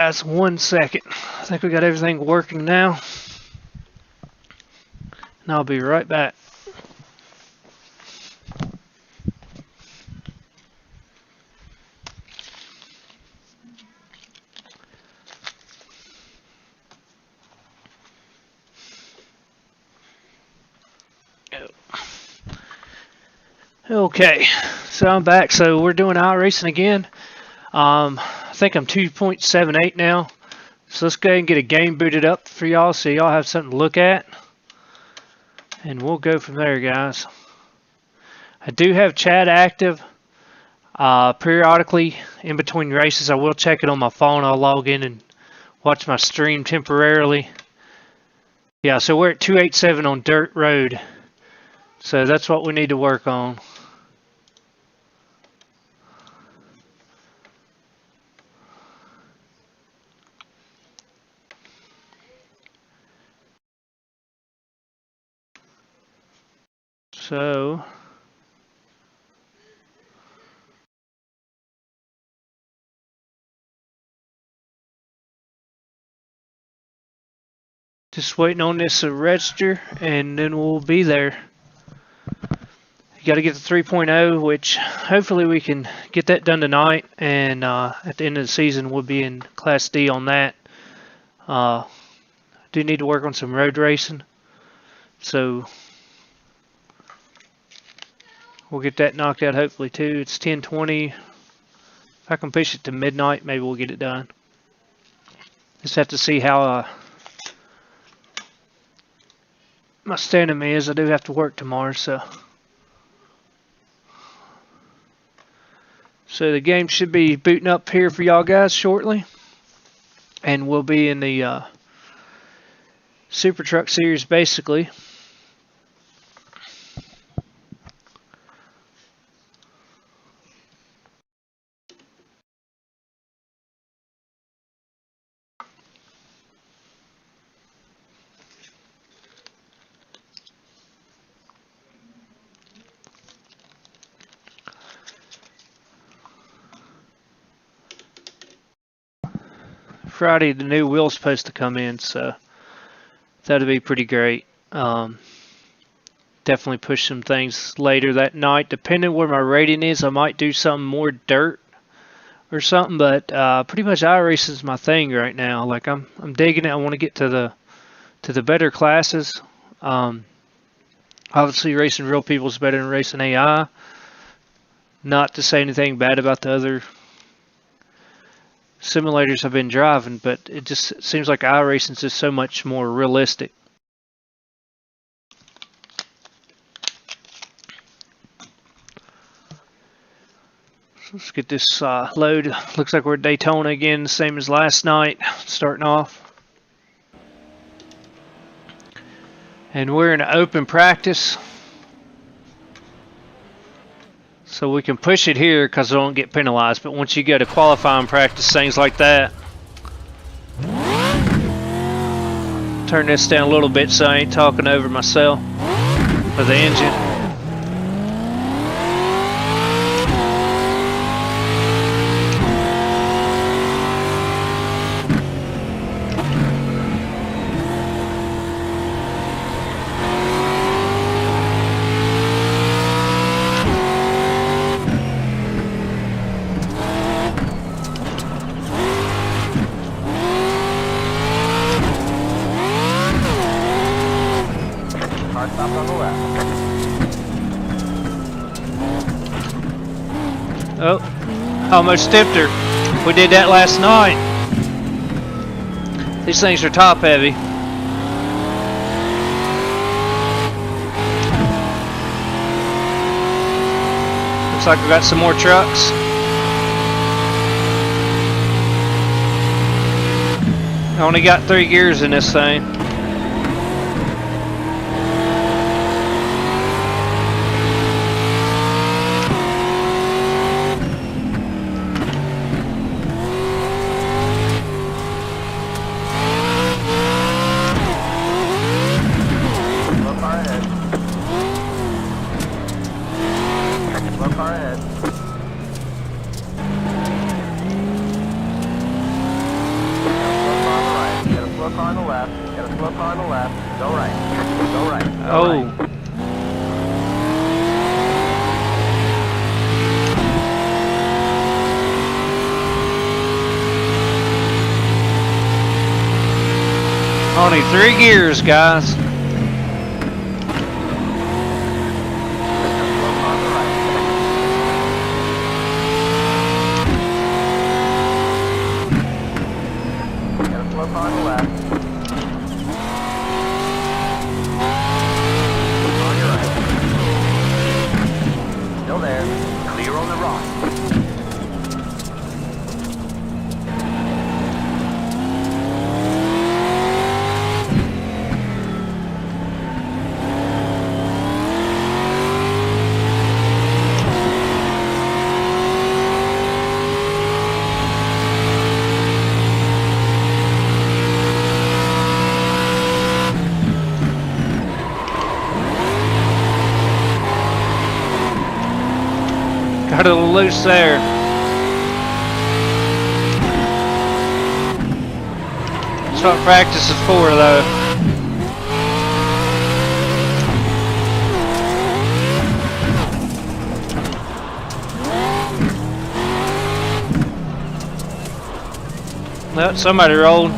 That's 1 second. I think we got everything working now. And I'll be right back. Okay, so I'm back. So we're doing Iracing again. I think I'm 2.78 now. So let's go ahead and get a game booted up for y'all so y'all have something to look at. And we'll go from there, guys. I do have chat active. Periodically, in between races, I will check it on my phone. I'll log in and watch my stream temporarily. Yeah, so we're at 287 on dirt road. So that's what we need to work on. So just waiting on this to register, and then we'll be there. You got to get the 3.0, which hopefully we can get that done tonight, and at the end of the season we'll be in Class D on that. Do need to work on some road racing, so we'll get that knocked out hopefully too. It's 10:20. If I can push it to midnight, maybe we'll get it done. Just have to see how my stamina is. I do have to work tomorrow, so the game should be booting up here for y'all guys shortly, and we'll be in the Super Truck Series basically. Friday the new wheel's supposed to come in, so that'd be pretty great. Definitely push some things later that night. Depending where my rating is, I might do something more dirt or something, but pretty much iRacing is my thing right now. Like I'm digging it. I want to get to the better classes. Obviously racing real people is better than racing AI. Not to say anything bad about the other simulators I've been driving, but it just seems like iRacing is just so much more realistic. So let's get this load. Looks like we're at Daytona again, same as last night, starting off. And we're in open practice, so we can push it here because I don't get penalized. But once you go to qualifying practice, things like that. Turn this down a little bit so I ain't talking over myself for the engine. Oh, almost stiffed her. We did that last night. These things are top heavy. Looks like we got some more trucks. I only got 3 gears in this thing. car on the left. Got a slow car on the left. Go right. Go right. Go Oh. right. Only 3 gears, guys. On the left. On your right. Still there. Clear on the rock. Got a little loose there. That's what practice is for, though. Well, somebody rolled.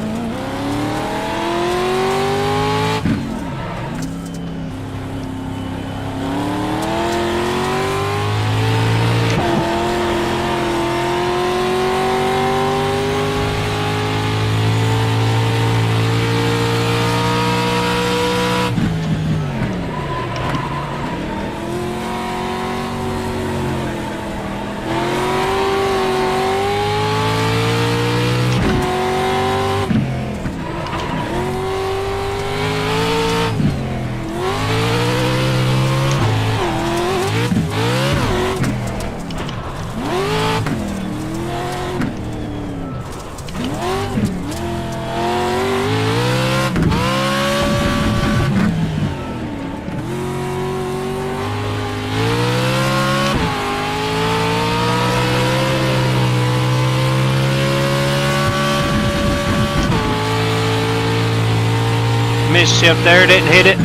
Mischief there, didn't hit it.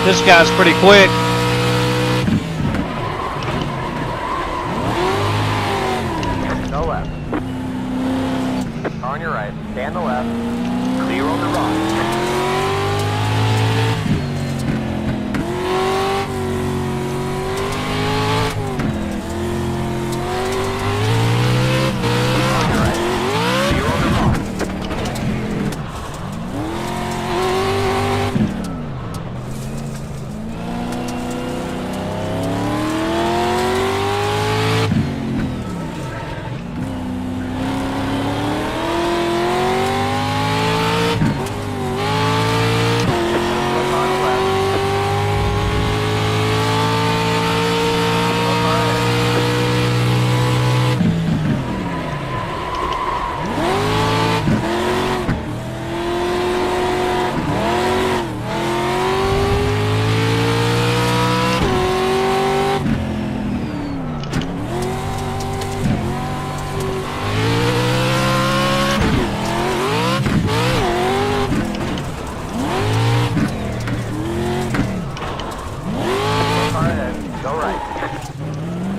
This guy's pretty quick. Go left. On your right. Stay on the left. Clear on the rock.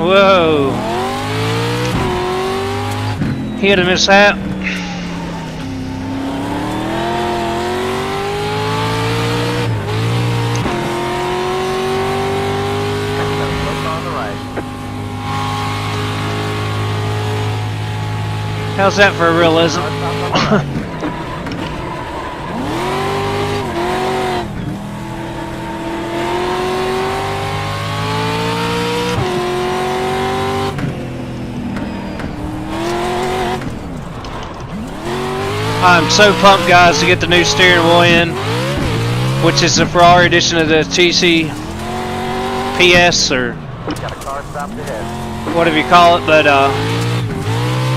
Whoa. Hit a mishap. How's that for a realism? I'm so pumped, guys, to get the new steering wheel in, which is the Ferrari edition of the TCPS, or Got a car stopped ahead. whatever you call it, but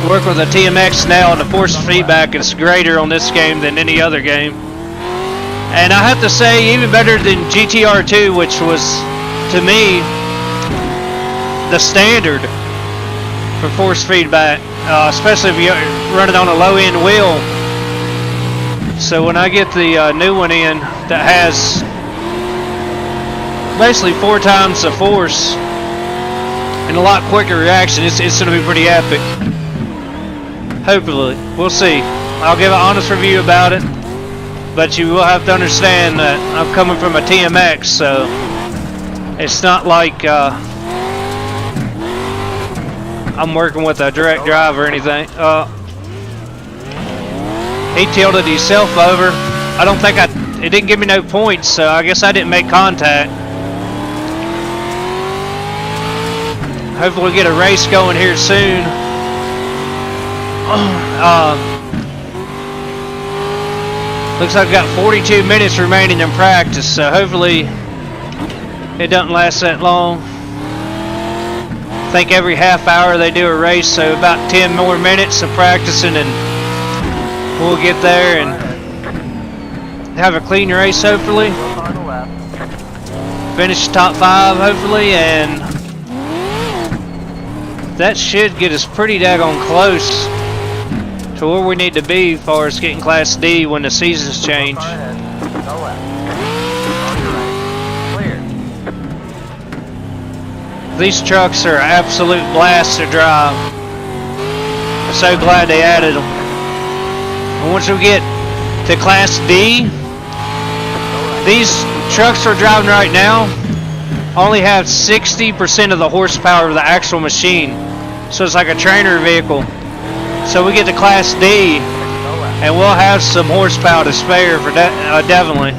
work with a TMX now, and the force feedback is greater on this game than any other game. And I have to say, even better than GTR2, which was, to me, the standard for force feedback, especially if you run it on a low-end wheel. So when I get the new one in that has basically 4 times the force and a lot quicker reaction, it's going to be pretty epic. Hopefully. We'll see. I'll give an honest review about it, but you will have to understand that I'm coming from a TMX, so it's not like I'm working with a direct drive or anything. He tilted himself over. I don't think it didn't give me no points, so I guess I didn't make contact. Hopefully we'll get a race going here soon. Looks like I've got 42 minutes remaining in practice, so hopefully it doesn't last that long. I think every half hour they do a race, so about 10 more minutes of practicing and we'll get there and have a clean race, hopefully. Finish top 5, hopefully, and that should get us pretty daggone close to where we need to be as far as getting Class D when the seasons change. These trucks are an absolute blast to drive. I'm so glad they added them. And once we get to Class D, these trucks we're driving right now only have 60% of the horsepower of the actual machine. So it's like a trainer vehicle. So we get to Class D and we'll have some horsepower to spare for that, definitely.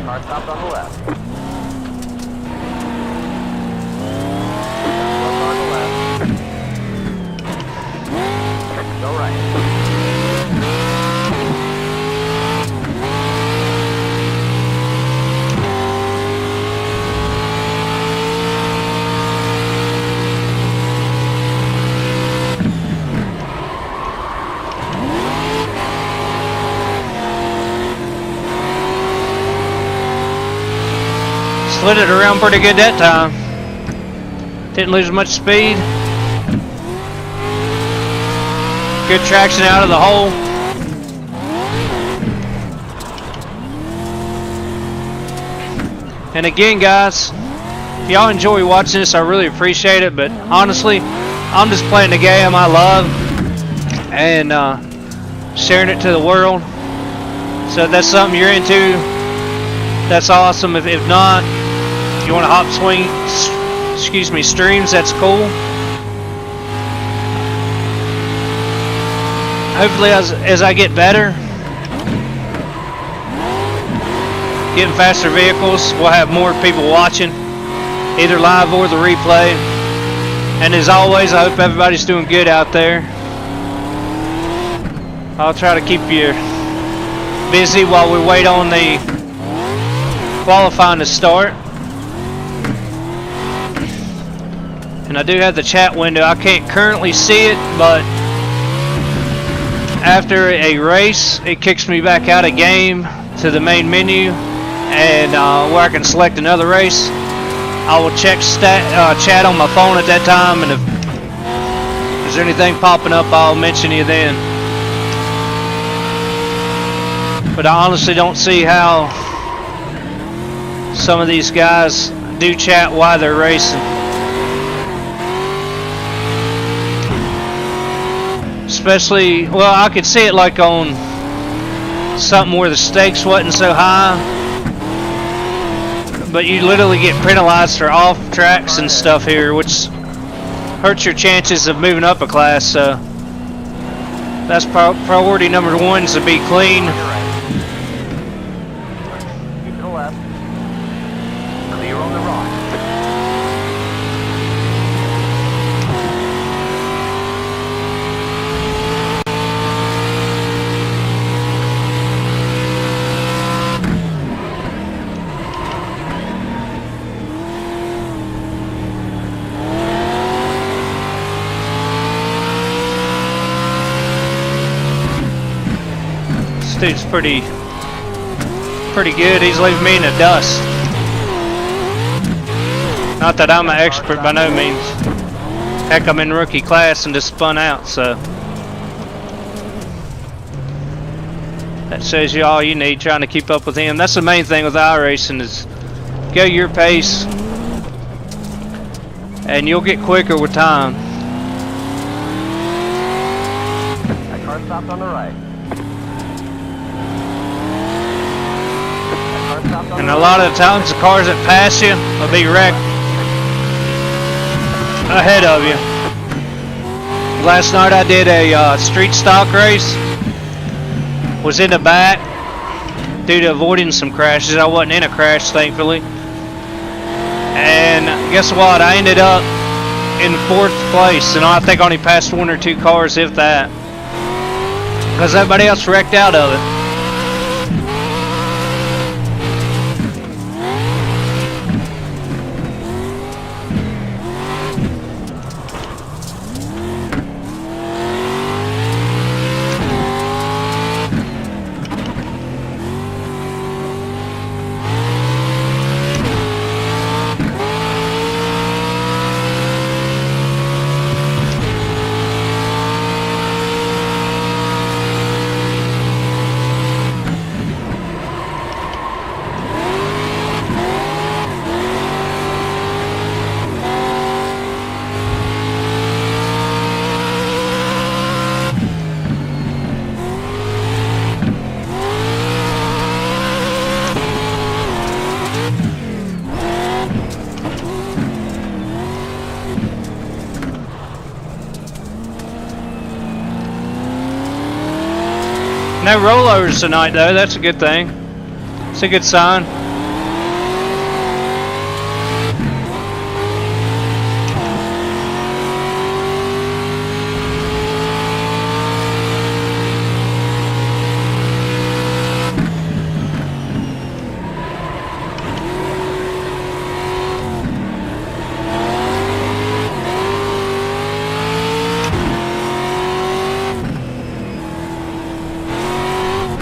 Car stopped on the left. On the left. Go right. Slid it around pretty good that time. Didn't lose much speed. Good traction out of the hole. And again, guys, if y'all enjoy watching this, I really appreciate it. But honestly, I'm just playing the game I love and sharing it to the world. So if that's something you're into, that's awesome. If not, if you want to hop streams, that's cool. Hopefully as I get better, getting faster vehicles, we'll have more people watching, either live or the replay. And as always, I hope everybody's doing good out there. I'll try to keep you busy while we wait on the qualifying to start. And I do have the chat window. I can't currently see it, but after a race, it kicks me back out of game to the main menu, and where I can select another race. I will check chat on my phone at that time, and if there's anything popping up, I'll mention you then. But I honestly don't see how some of these guys do chat while they're racing. Especially, well, I could see it like on something where the stakes wasn't so high, but you literally get penalized for off tracks and stuff here, which hurts your chances of moving up a class. So that's priority number 1, is to be clean. Keep to the left. dude's pretty good. He's leaving me in the dust. Not that I'm an expert by no means. Heck, I'm in rookie class and just spun out, so that shows you all you need trying to keep up with him. That's the main thing with iRacing is go your pace and you'll get quicker with time. That car stopped on the right. And a lot of the times the cars that pass you will be wrecked ahead of you. Last night I did a street stock race. Was in the back due to avoiding some crashes. I wasn't in a crash, thankfully. And guess what? I ended up in 4th place, and I think I only passed 1 or 2 cars, if that, because everybody else wrecked out of it. No rollovers tonight, though. That's a good thing. It's a good sign.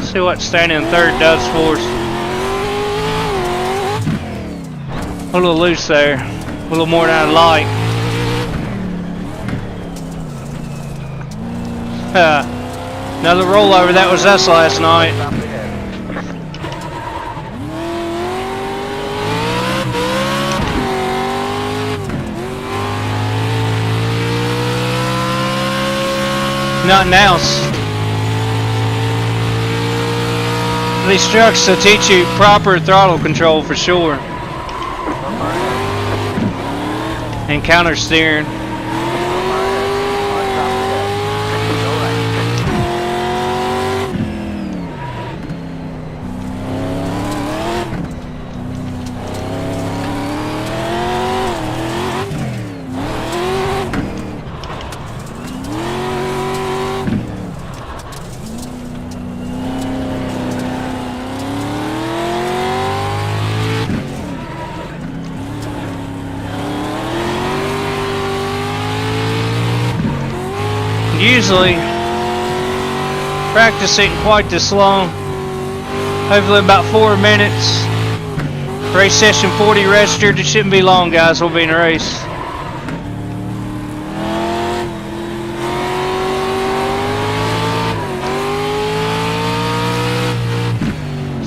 See what standing in 3rd does for us. A little loose there. A little more than I'd like. Another rollover. That was us last night. Nothing else. These trucks will teach you proper throttle control for sure. And counter steering. Usually practice ain't quite this long. Hopefully about 4 minutes. Race session 40 registered. It shouldn't be long, guys. We'll be in a race.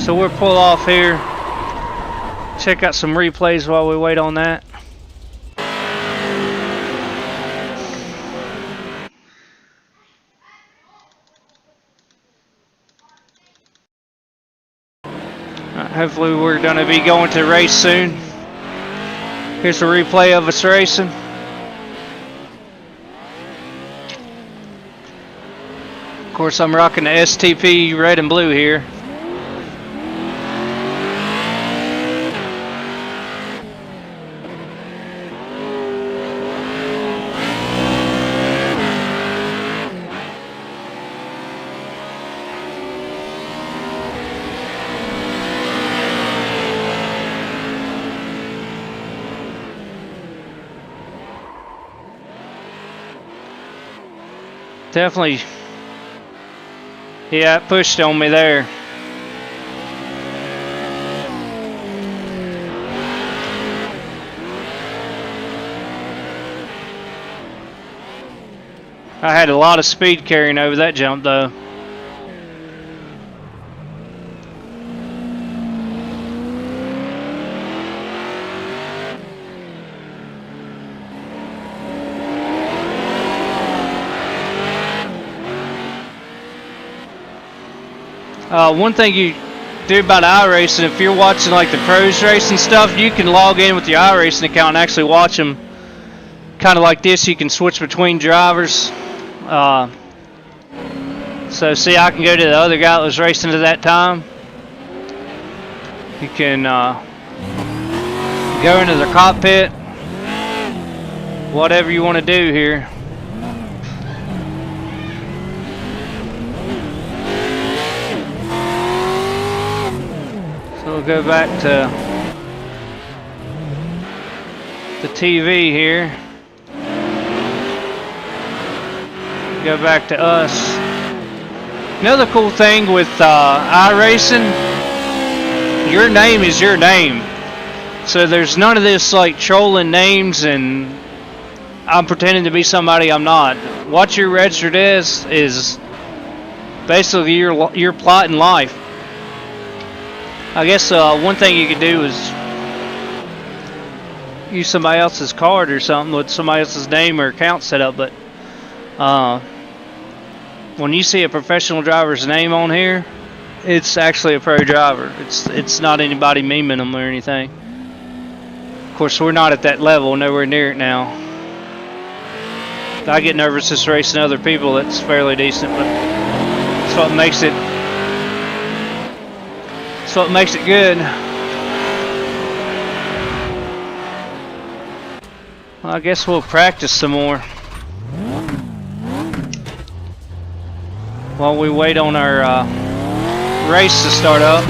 So we'll pull off here. Check out some replays while we wait on that. Hopefully we're going to be going to race soon. Here's a replay of us racing. Of course, I'm rocking the STP red and blue here. Definitely Yeah, it pushed on me there. I had a lot of speed carrying over that jump though. One thing you do about iRacing, if you're watching like the pros racing stuff, you can log in with your iRacing account and actually watch them kind of like this. You can switch between drivers. So see, I can go to the other guy that was racing at that time. You can go into the cockpit, whatever you want to do here. So we'll go back to the TV here. Go back to us. Another cool thing with iRacing, your name is your name. So there's none of this like trolling names and I'm pretending to be somebody I'm not. What you're registered as is basically your plot in life. I guess one thing you could do is use somebody else's card or something with somebody else's name or account set up, but when you see a professional driver's name on here, it's actually a pro driver. It's not anybody memeing them or anything. Of course, we're not at that level, nowhere near it now. I get nervous just racing other people. That's fairly decent, but that's what makes it. That's what makes it good. Well, I guess we'll practice some more while we wait on our race to start up.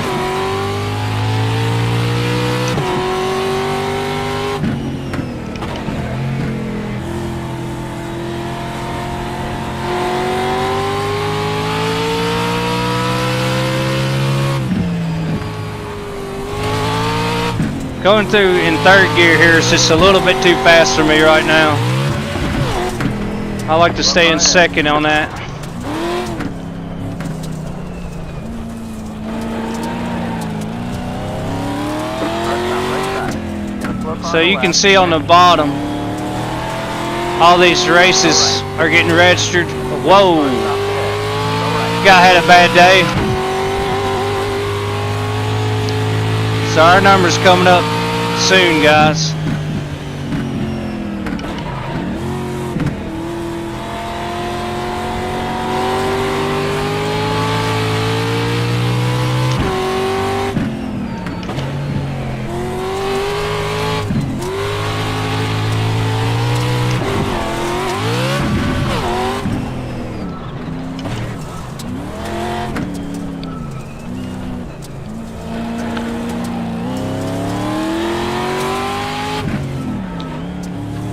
Going through in third gear here is just a little bit too fast for me right now. I like to stay in second on that. So you can see on the bottom, all these races are getting registered. Whoa! Guy had a bad day. So our number's coming up soon, guys.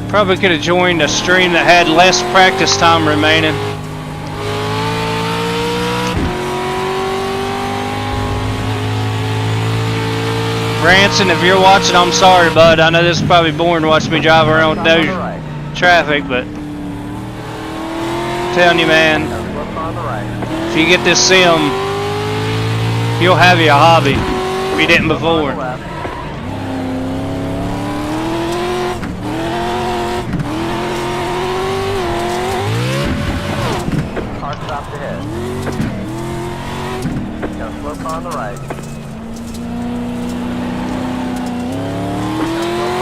Probably could have joined a stream that had less practice time remaining. Branson, if you're watching, I'm sorry, bud. I know this is probably boring to watch me drive around with no traffic, but I'm telling you, man, if you get this sim, you'll have you a hobby if you didn't before. On the right. Slope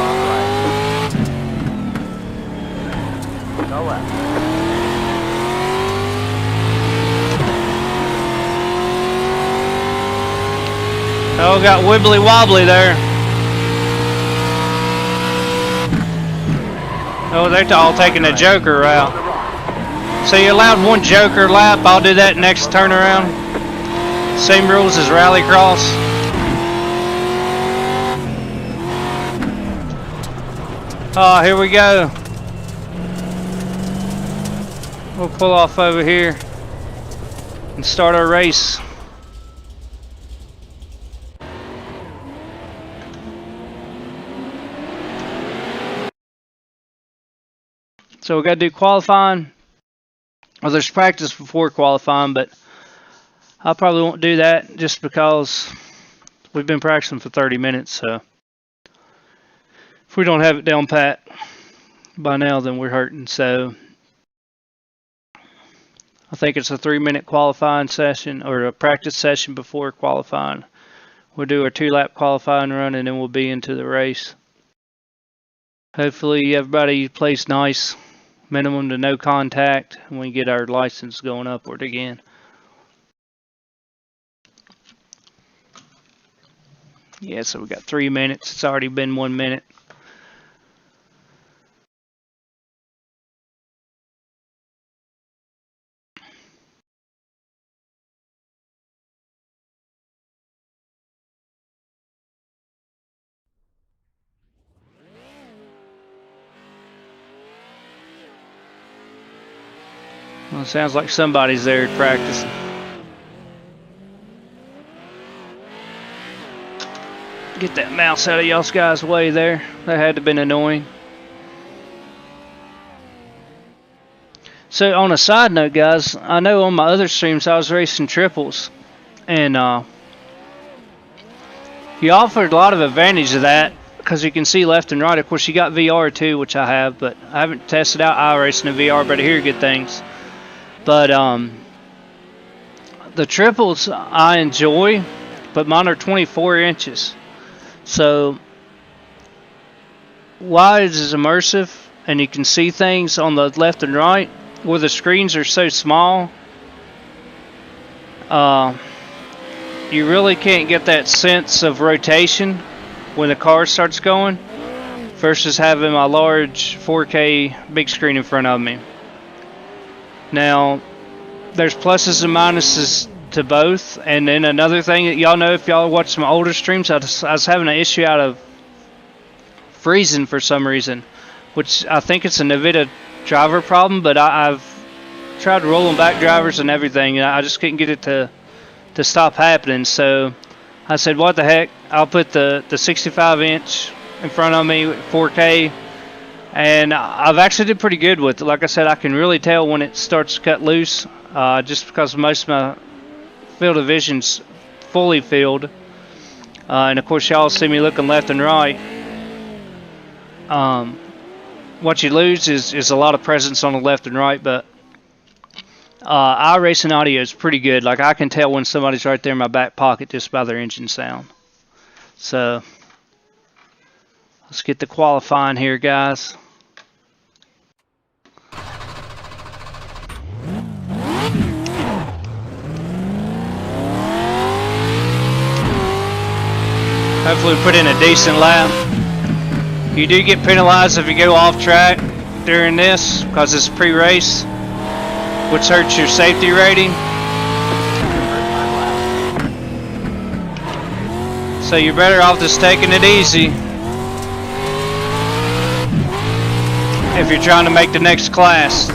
on the right. Go left. Oh, got wibbly wobbly there. Oh, they're all taking a joker route. So you allowed one joker lap. I'll do that next turnaround. Same rules as Rallycross. Oh, here we go. We'll pull off over here. and start our race. So we got to do qualifying. Well, there's practice before qualifying, but I probably won't do that just because we've been practicing for 30 minutes. So if we don't have it down pat by now, then we're hurting. So I think it's a 3-minute qualifying session or a practice session before qualifying. We'll do our 2-lap qualifying run and then we'll be into the race. Hopefully everybody plays nice, minimum to no contact, and we get our license going upward again. Yeah, so we got 3 minutes. It's already been 1 minute. Well, it sounds like somebody's there practicing. Get that mouse out of y'all's guys' way there. That had to have been annoying. So on a side note, guys, I know on my other streams I was racing triples, and he offered a lot of advantage of that because you can see left and right. Of course, you got VR too, which I have, but I haven't tested out iRacing in VR, but I hear good things. But the triples I enjoy, but mine are 24 inches. So wide is immersive, and you can see things on the left and right. Where the screens are so small, you really can't get that sense of rotation when the car starts going versus having my large 4K big screen in front of me. Now, there's pluses and minuses to both. And then another thing that y'all know, if y'all watch some older streams, I was having an issue out of freezing for some reason, which I think it's a NVIDIA driver problem, but I've tried rolling back drivers and everything, and I just couldn't get it to stop happening. So I said, what the heck, I'll put the 65-inch in front of me, 4K, and I've actually did pretty good with it. Like I said, I can really tell when it starts to cut loose, just because most of my field of vision's fully filled. And of course, y'all see me looking left and right. What you lose is a lot of presence on the left and right, but iRacing audio is pretty good. Like, I can tell when somebody's right there in my back pocket just by their engine sound. So let's get the qualifying here, guys. Hopefully we put in a decent lap. You do get penalized if you go off track during this because it's pre-race, which hurts your safety rating. So you're better off just taking it easy if you're trying to make the next class.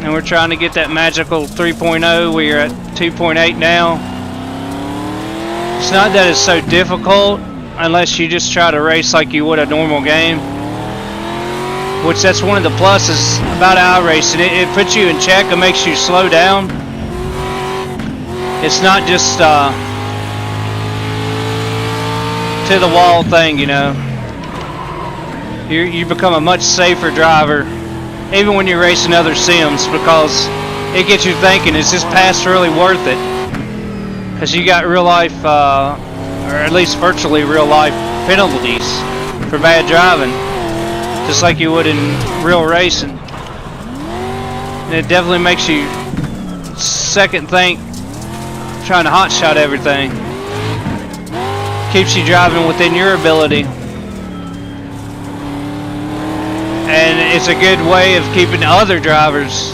And we're trying to get that magical 3.0. We're at 2.8 now. It's not that it's so difficult unless you just try to race like you would a normal game, which that's one of the pluses about iRacing. It puts you in check and makes you slow down. It's not just to the wall thing, you know. You become a much safer driver even when you're racing other sims, because it gets you thinking, is this pass really worth it? Because you got real life, or at least virtually real life penalties for bad driving, just like you would in real racing. And it definitely makes you second think trying to hotshot everything. Keeps you driving within your ability. And it's a good way of keeping other drivers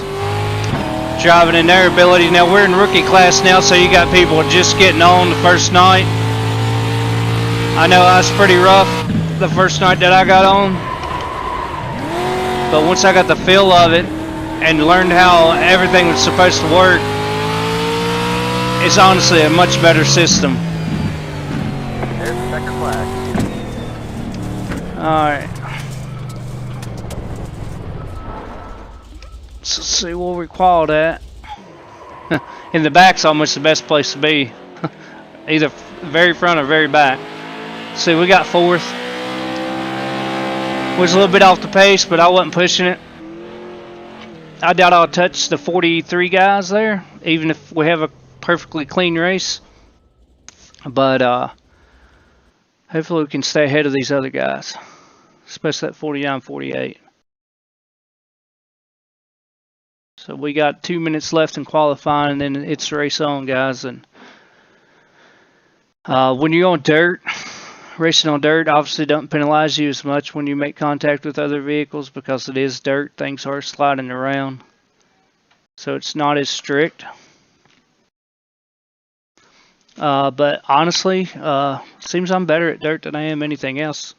driving in their ability. Now we're in rookie class now, so you got people just getting on the first night. I know I was pretty rough the first night that I got on, but once I got the feel of it, and learned how everything was supposed to work, it's honestly a much better system. There's the checker flag. Alright. Let's see where we qualified at. In the back's almost the best place to be. Either very front or very back. See, we got fourth. Was a little bit off the pace, but I wasn't pushing it. I doubt I'll touch the 43 guys there, even if we have a perfectly clean race. But hopefully we can stay ahead of these other guys, especially that 49, 48. So we got 2 minutes left in qualifying, and then it's race on, guys. And when you're on dirt, racing on dirt obviously doesn't penalize you as much when you make contact with other vehicles because it is dirt. Things are sliding around, so it's not as strict. But honestly, seems I'm better at dirt than I am anything else.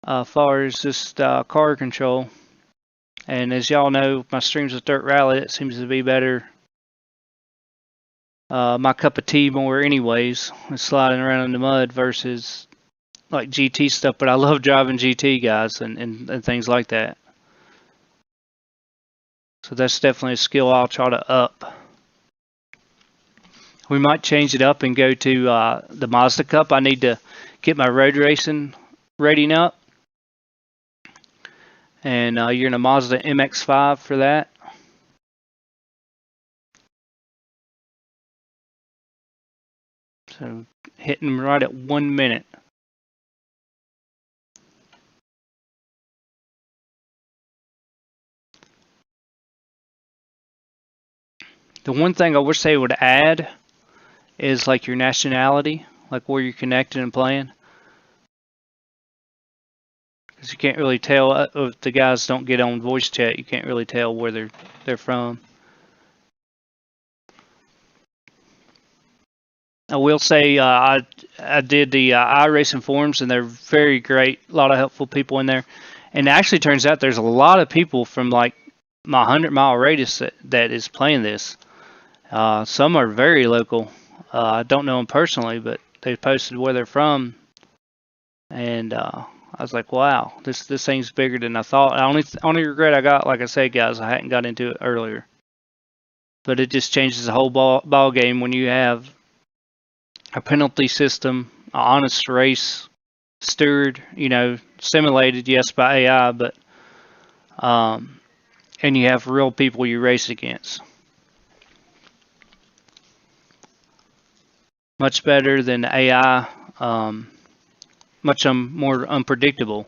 As far as just car control. And as y'all know, my streams with Dirt Rally, it seems to be better. My cup of tea more anyways, sliding around in the mud versus like GT stuff. But I love driving GT, guys, and things like that. So that's definitely a skill I'll try to up. We might change it up and go to the Mazda Cup. I need to get my road racing rating up. And you're in a Mazda MX-5 for that. So hitting right at 1 minute. The one thing I wish they would add is like your nationality, like where you're connected and playing. Because you can't really tell if the guys don't get on voice chat. You can't really tell where they're from. I will say I did the Iracing forums, and they're very great. A lot of helpful people in there. And it actually turns out there's a lot of people from like my 100-mile radius that is playing this. Some are very local. I don't know them personally, but they posted where they're from, and I was like, wow, this thing's bigger than I thought. Only regret I got, like I said, guys, I hadn't got into it earlier. But it just changes the whole ball game when you have a penalty system, an honest race, steward, simulated, yes, by AI, but and you have real people you race against. Much better than AI. Much more unpredictable.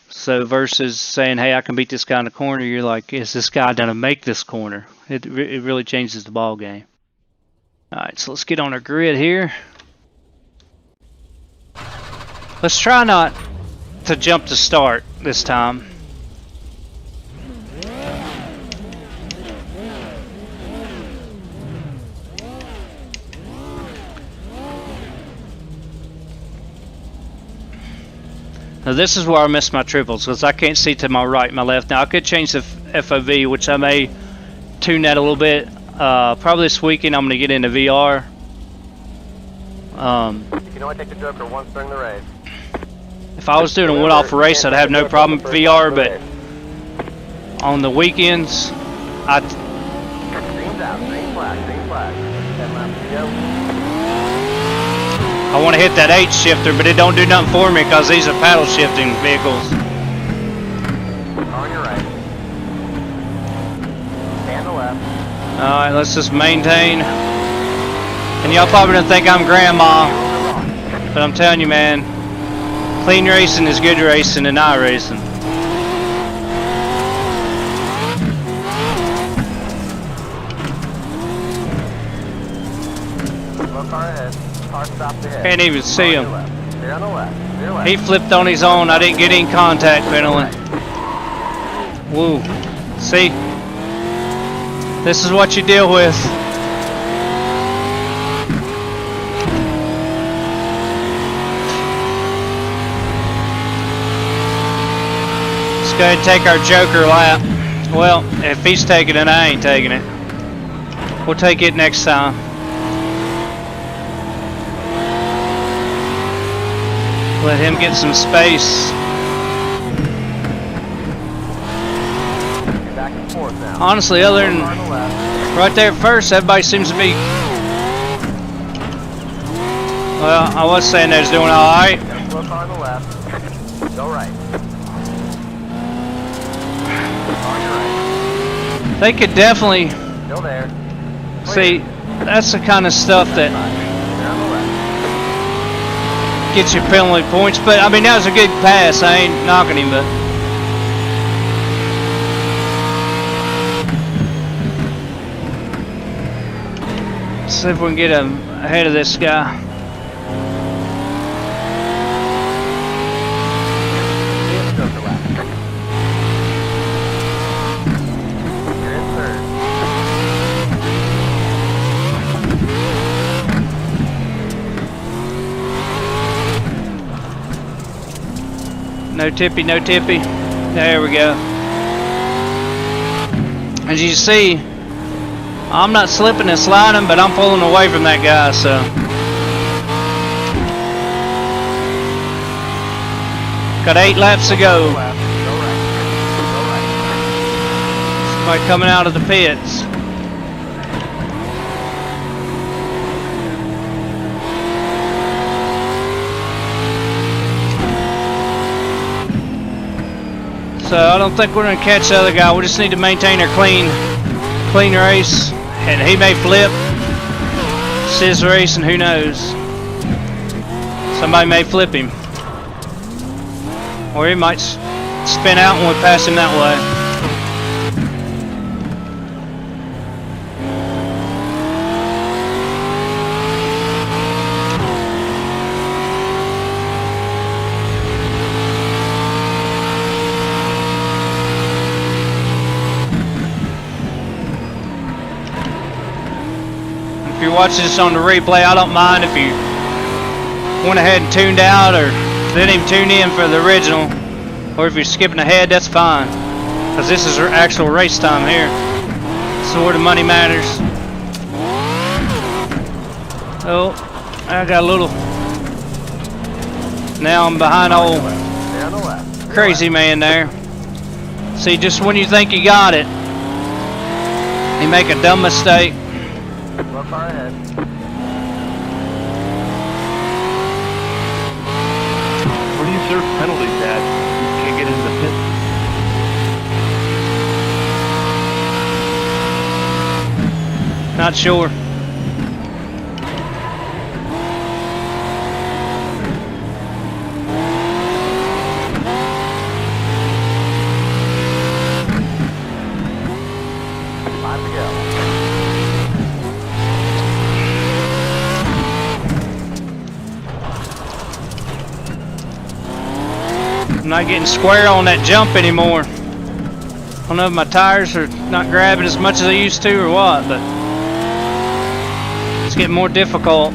So versus saying, hey, I can beat this guy in the corner, you're like, is this guy going to make this corner? It really changes the ball game. All right, so let's get on our grid here. Let's try not to jump to start this time. Now this is where I missed my triples because I can't see to my right and my left. Now I could change the FOV, which I may tune that a little bit. Probably this weekend I'm going to get into VR. You can only take the Joker once during the race. If I was doing a one-off race, I'd have no problem with VR, but on the weekends, Green's out. Green flag. 10 laps to go. I want to hit that H shifter, but it don't do nothing for me because these are paddle shifting vehicles. On your right. Stay on the left. Alright, let's just maintain. And y'all probably don't think I'm grandma, but I'm telling you, man, clean racing is good racing and Iracing. Can't even see him. He flipped on his own. I didn't get any contact penalty. Woo. See? This is what you deal with. Let's go ahead and take our Joker lap. Well, if he's taking it, I ain't taking it. We'll take it next time. Let him get some space. Back and forth now. Honestly, other than On the left. right there at first, everybody seems to be. Well, I was saying they was doing all right. Just look on the left. Go right. On your right. They could definitely Still there. see. That's the kind of stuff that There on the left. gets you penalty points. But I mean, that was a good pass. I ain't knocking him, but. See if we can get him ahead of this guy. Just overlap. You're in third. No tippy, no tippy. There we go. As you see, I'm not slipping and sliding, but I'm pulling away from that guy, so. Got 8 laps to go. Left. Go right. Go right. Somebody coming out of the pits. So I don't think we're going to catch the other guy. We just need to maintain our clean race. And he may flip. It's his race, and who knows? Somebody may flip him. Or he might spin out when we pass him that way. If you're watching this on the replay, I don't mind if you went ahead and tuned out or didn't even tune in for the original, or if you're skipping ahead, that's fine, because this is our actual race time here. This is where the money matters. Oh, I got a little. Now I'm behind old There on the left. crazy man there. See, just when you think you got it, you make a dumb mistake. Look far ahead. Where do you serve penalties at? You can't get into the pit. Not sure. Time to go. I'm not getting square on that jump anymore. I don't know if my tires are not grabbing as much as they used to or what, but it's getting more difficult.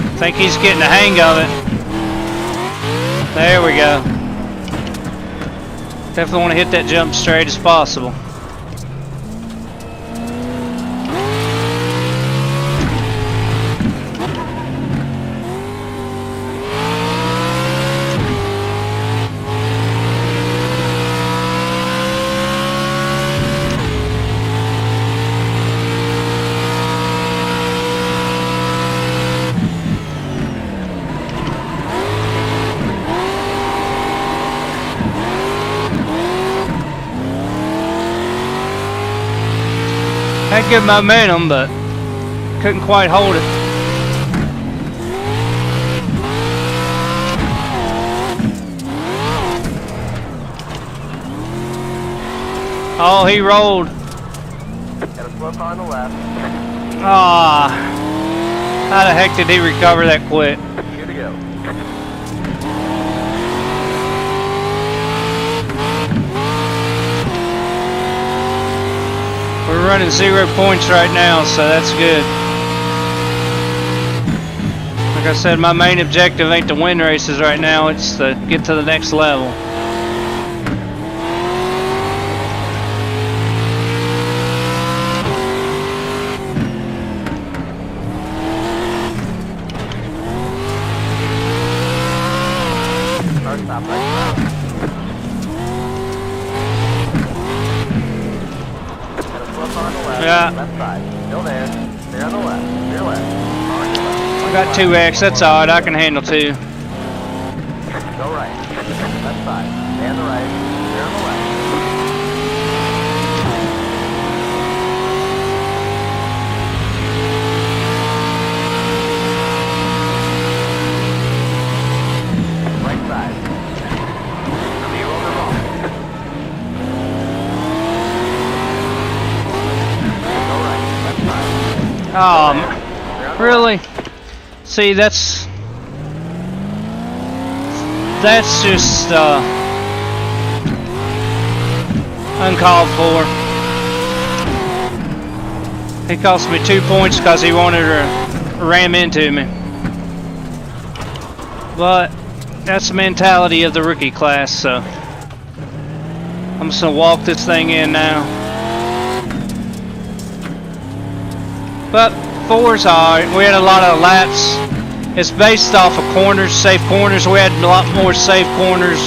I think he's getting the hang of it. There we go. Definitely want to hit that jump straight as possible. Had good momentum, but couldn't quite hold it. Oh, he rolled. Flip on the left. Ah, how the heck did he recover that quick? Here to go. We're running 0 points right now, so that's good. Like I said, my main objective ain't to win races right now, it's to get to the next level. Start stop right now. Gonna flip on the left. Yeah. Left side. Still there. Stay on the left. Clear left. On your left. I got 2X, that's alright, I can handle 2. Go right. Left side. Stay on the right. Clear on the left. Right side. Zero to wrong. Go right. Left side. Really? See, that's just uncalled for. He cost me 2 points because he wanted to ram into me. But that's the mentality of the rookie class, so I'm just gonna walk this thing in now. But 4's alright. We had a lot of laps. It's based off of corners, safe corners. We had a lot more safe corners.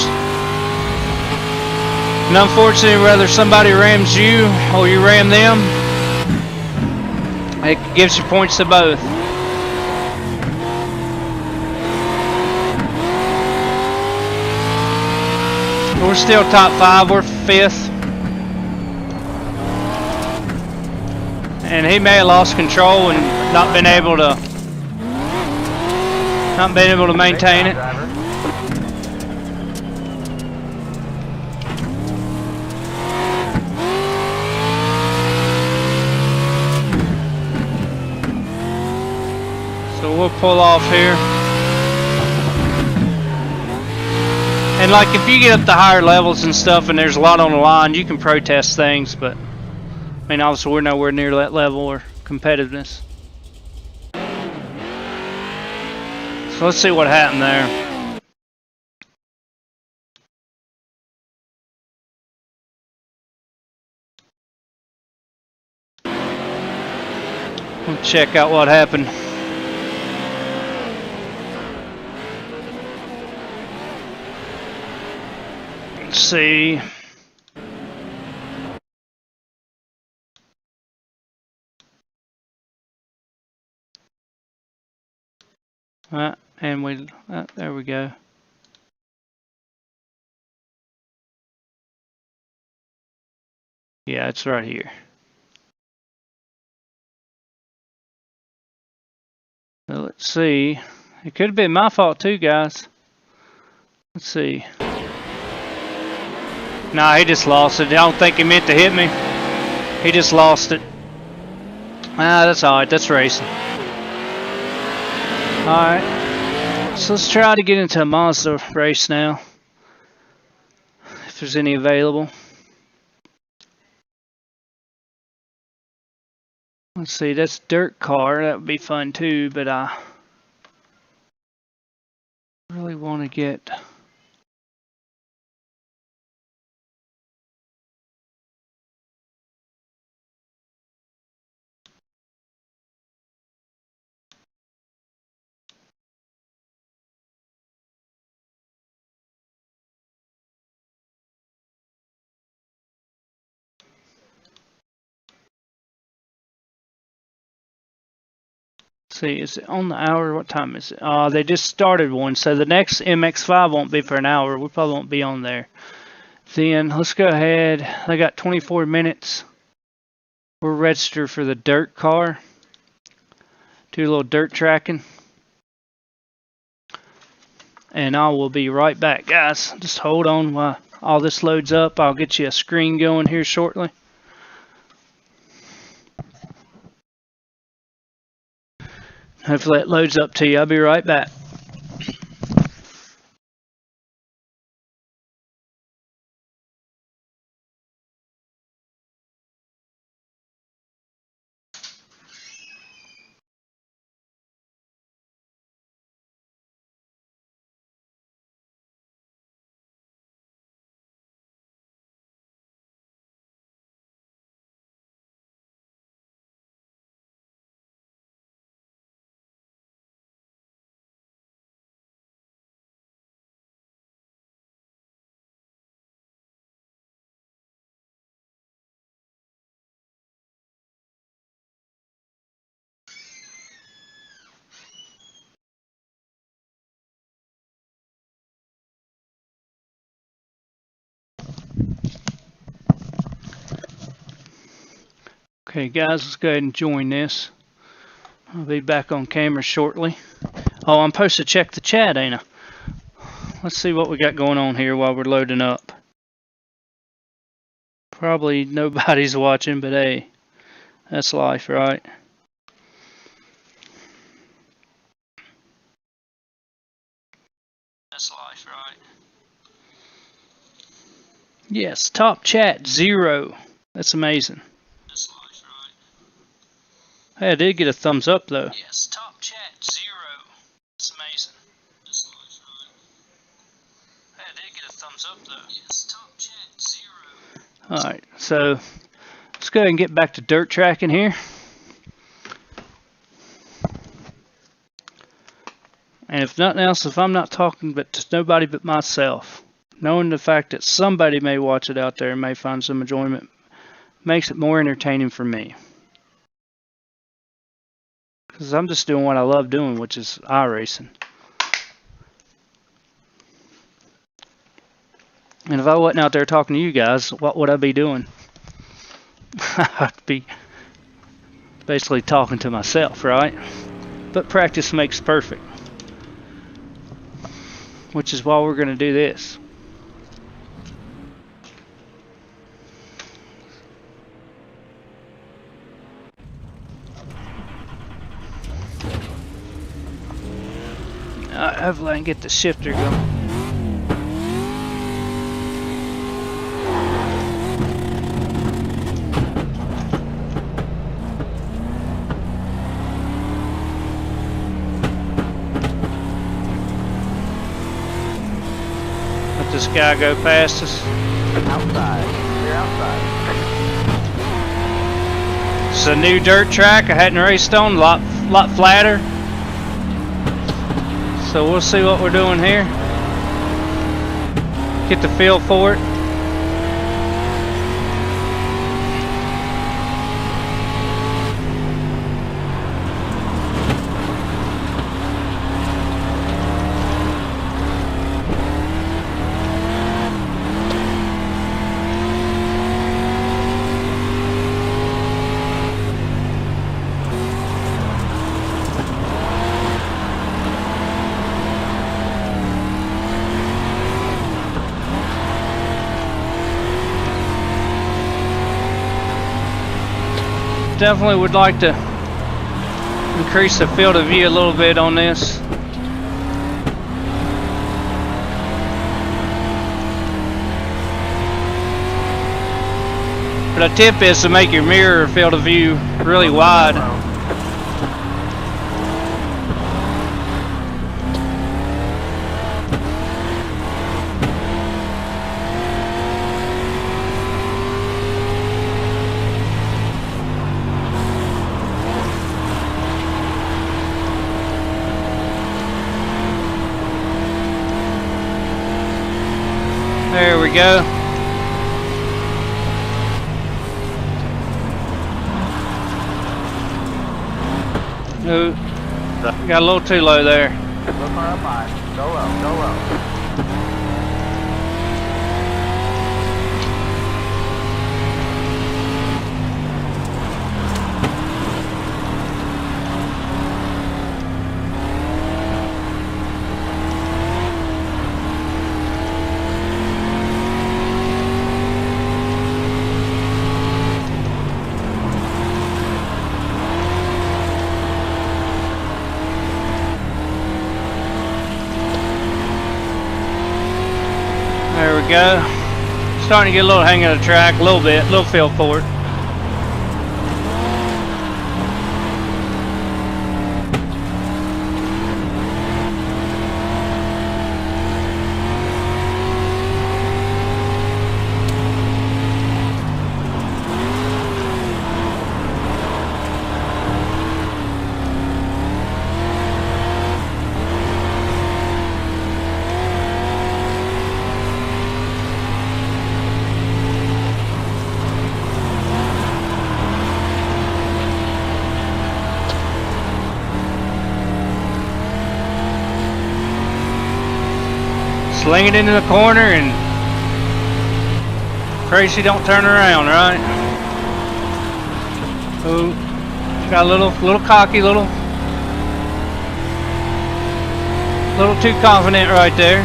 And unfortunately, whether somebody rams you or you ram them, it gives you points to both. We're still top 5, we're 5th. And he may have lost control and not been able to maintain it. So we'll pull off here. And like if you get up to higher levels and stuff and there's a lot on the line, you can protest things, but I mean obviously we're nowhere near that level or competitiveness. So let's see what happened there. We'll check out what happened. Let's see. And there we go. Yeah, it's right here. So let's see. It could have been my fault too, guys. Let's see. Nah, he just lost it. I don't think he meant to hit me. He just lost it. Ah, that's alright. That's racing. Alright. So let's try to get into a Mazda race now. If there's any available. Let's see, that's dirt car. That would be fun too, but I really want to get... See, is it on the hour? What time is it? They just started one, so the next MX-5 won't be for an hour. We probably won't be on there. Then, let's go ahead. They got 24 minutes. We're registered for the dirt car. Do a little dirt tracking. And I will be right back, guys. Just hold on while all this loads up. I'll get you a screen going here shortly. Hopefully it loads up to you. I'll be right back. Okay, guys, let's go ahead and join this. I'll be back on camera shortly. Oh, I'm supposed to check the chat, ain't I? Let's see what we got going on here while we're loading up. Probably nobody's watching, but hey, that's life, right? That's life, right? Yes, top chat 0. That's amazing. That's life, right? Hey, I did get a thumbs up though. Yes, top chat 0. That's amazing. That's life, right? Hey, I did get a thumbs up though. Yes, top chat 0. Alright, so let's go ahead and get back to dirt tracking here. And if nothing else, if I'm not talking to nobody but myself, knowing the fact that somebody may watch it out there and may find some enjoyment, makes it more entertaining for me. Because I'm just doing what I love doing, which is iRacing. And if I wasn't out there talking to you guys, what would I be doing? I'd be basically talking to myself, right? But practice makes perfect. Which is why we're going to do this. Hopefully I can get the shifter going. Let this guy go past us. Outside. Clear outside. It's a new dirt track I hadn't raced on, a lot flatter. So we'll see what we're doing here. Get the feel for it. Definitely would like to increase the field of view a little bit on this. But a tip is to make your mirror field of view really wide. There we go. No, got a little too low there. Look far up high. Go low, go low. go. Starting to get a little hang of the track, a little bit, a little feel for it. Sling it into the corner and pray she don't turn around, right? Ooh, got a little cocky, little too confident right there.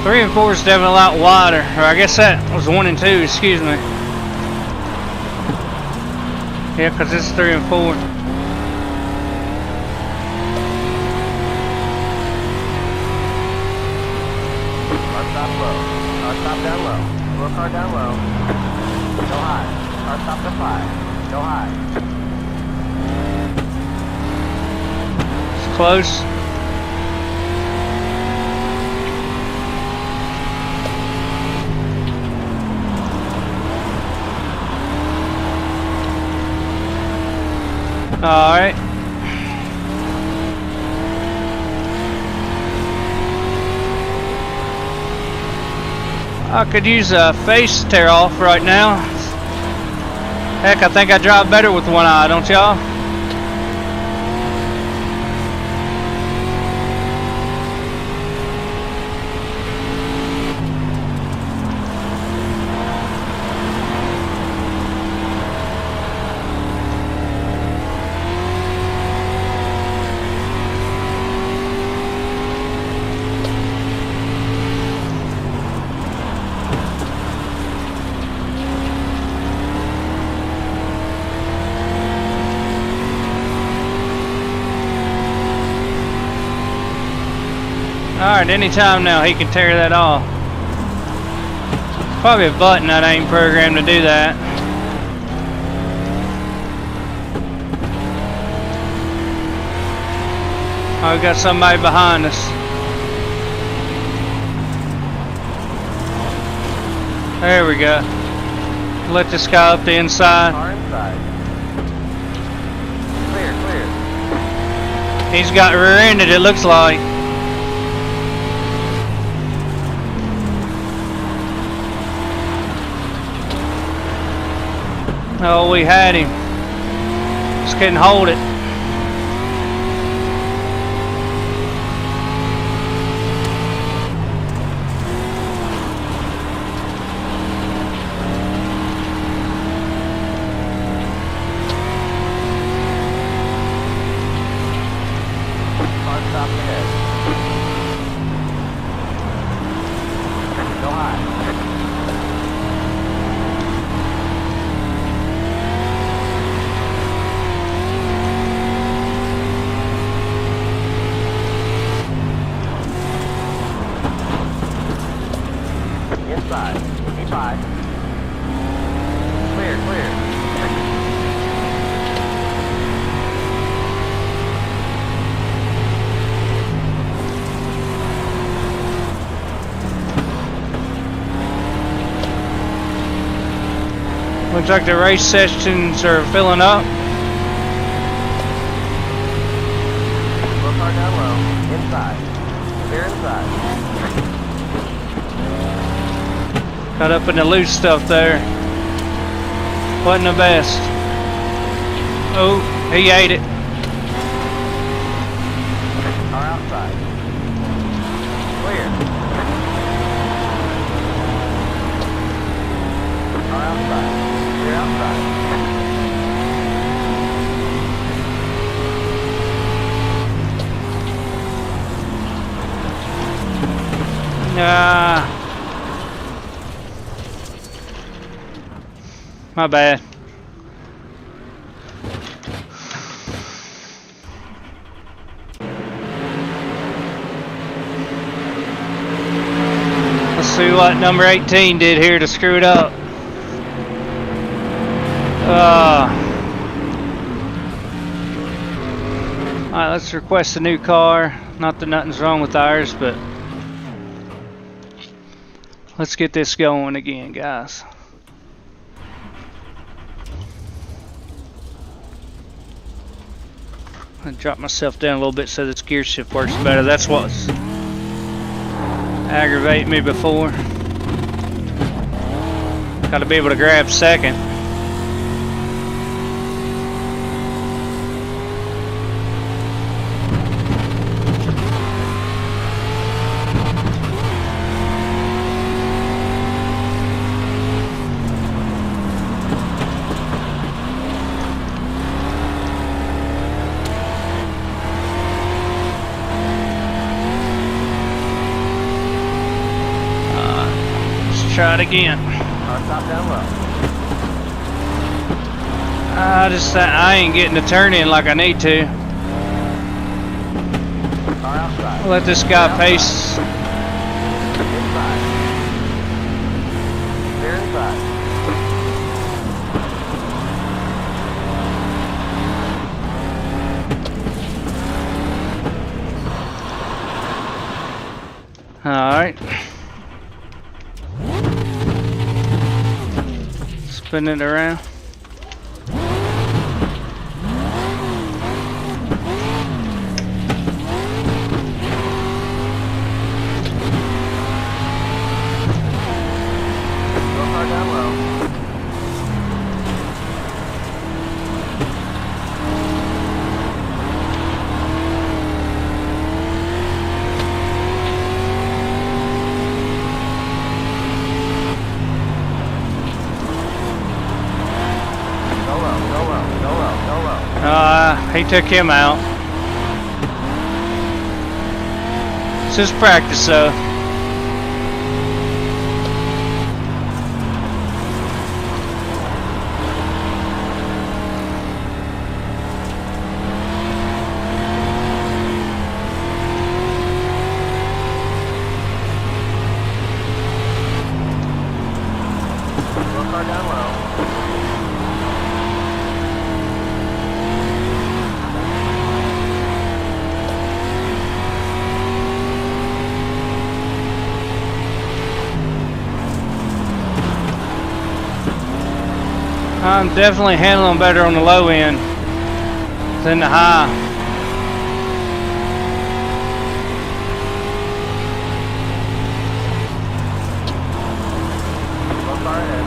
Three and four is definitely a lot wider, or I guess that was 1 and 2, excuse me. Yeah, because it's 3 and 4. Car stop low. Car stop down low. Lower car down low. Go high. Car stop to 5. Go high. It's close. Alright. I could use a face tear off right now. Heck, I think I drive better with one eye, don't y'all? Alright, anytime now he can tear that off. Probably a button that ain't programmed to do that. Oh, we got somebody behind us. There we go. Let this guy up the inside. Car inside. Clear, clear. He's got rear-ended, it looks like. Oh, we had him. Just couldn't hold it. Car stop ahead. Go high. Inside. Keep high. Clear, clear. Looks like the race sessions are filling up. Little car down low. Inside. Clear inside. Got up in the loose stuff there. Wasn't the best. Oh, he ate it. Car outside. Clear. Car outside. Clear outside. Ah, my bad. Let's see what number 18 did here to screw it up. Alright, let's request a new car. Not that nothing's wrong with ours, but let's get this going again, guys. I dropped myself down a little bit so this gear shift works better. That's what's aggravating me before. Got to be able to grab second. Try it again. Car top down low. I ain't getting the turn in like I need to. Car outside. Let this guy pace. Inside. Clear inside. All right. Spin it around. Go car down low. He took him out. It's just practice, though. Go car down low. I'm definitely handling better on the low end than the high. Go car ahead.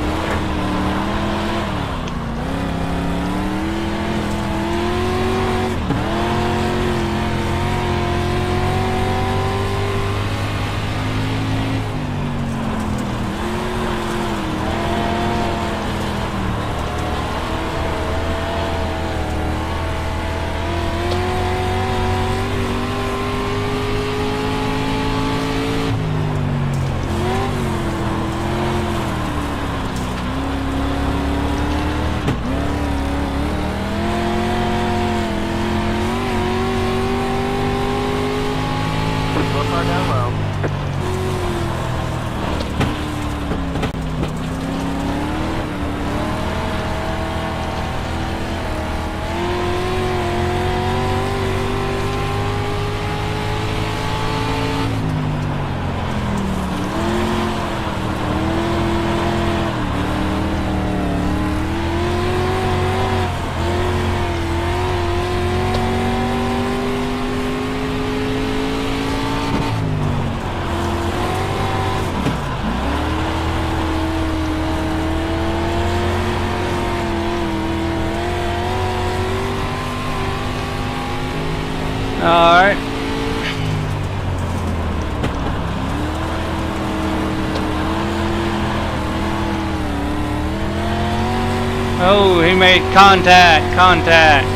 Oh, he made contact. Contact.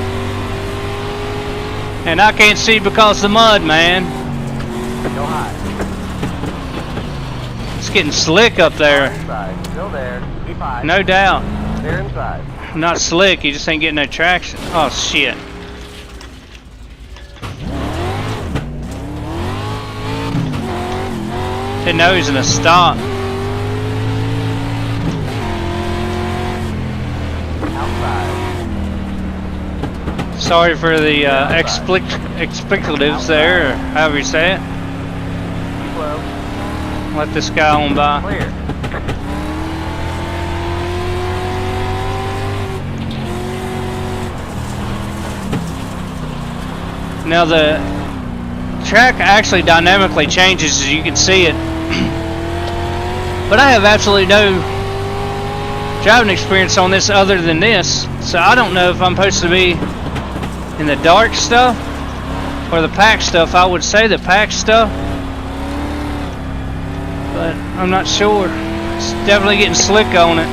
And I can't see because of the mud, man. Go high. It's getting slick up there. Inside. Still there. Keep high. No doubt. They're inside. Not slick, you just ain't getting no traction. Oh, shit. Didn't know he was gonna stop. Outside. Sorry for the explicatives there, or however you say it. Keep low. Let this guy on by. Clear. Now the track actually dynamically changes as you can see it. But I have absolutely no driving experience on this other than this, so I don't know if I'm supposed to be in the dark stuff or the pack stuff. I would say the pack stuff, but I'm not sure. It's definitely getting slick on it.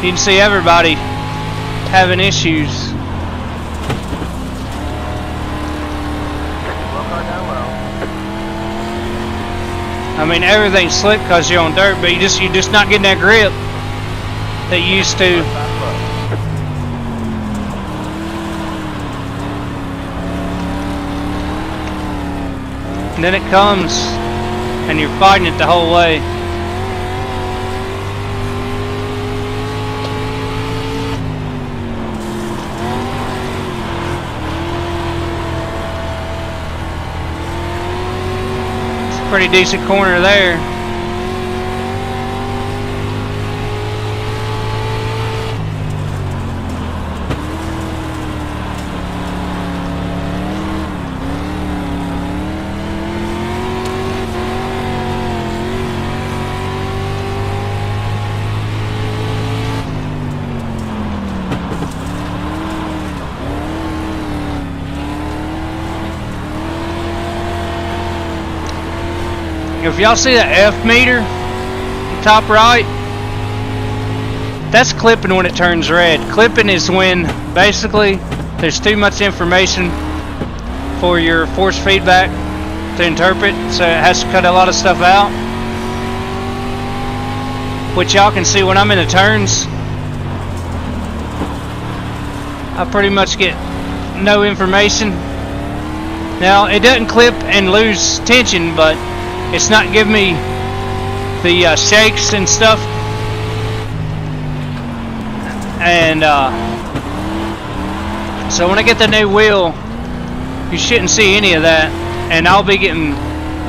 You can see everybody having issues. I mean, everything's slick because you're on dirt, but you're just not getting that grip that you used to. And then it comes, and you're fighting it the whole way. Pretty decent corner there. If y'all see the F meter, top right, that's clipping when it turns red. Clipping is when basically there's too much information for your force feedback to interpret, so it has to cut a lot of stuff out. Which y'all can see when I'm in the turns, I pretty much get no information. Now it doesn't clip and lose tension, but it's not giving me the shakes and stuff, and so when I get the new wheel, you shouldn't see any of that, and I'll be getting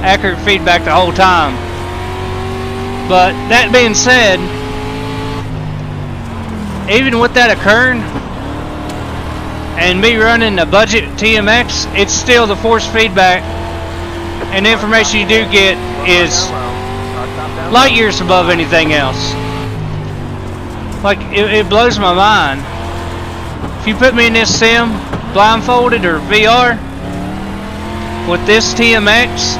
accurate feedback the whole time. But that being said, even with that occurring and me running a budget TMX, it's still the force feedback and the information you do get is light years above anything else. Like, it blows my mind. If you put me in this sim, blindfolded or VR, with this TMX,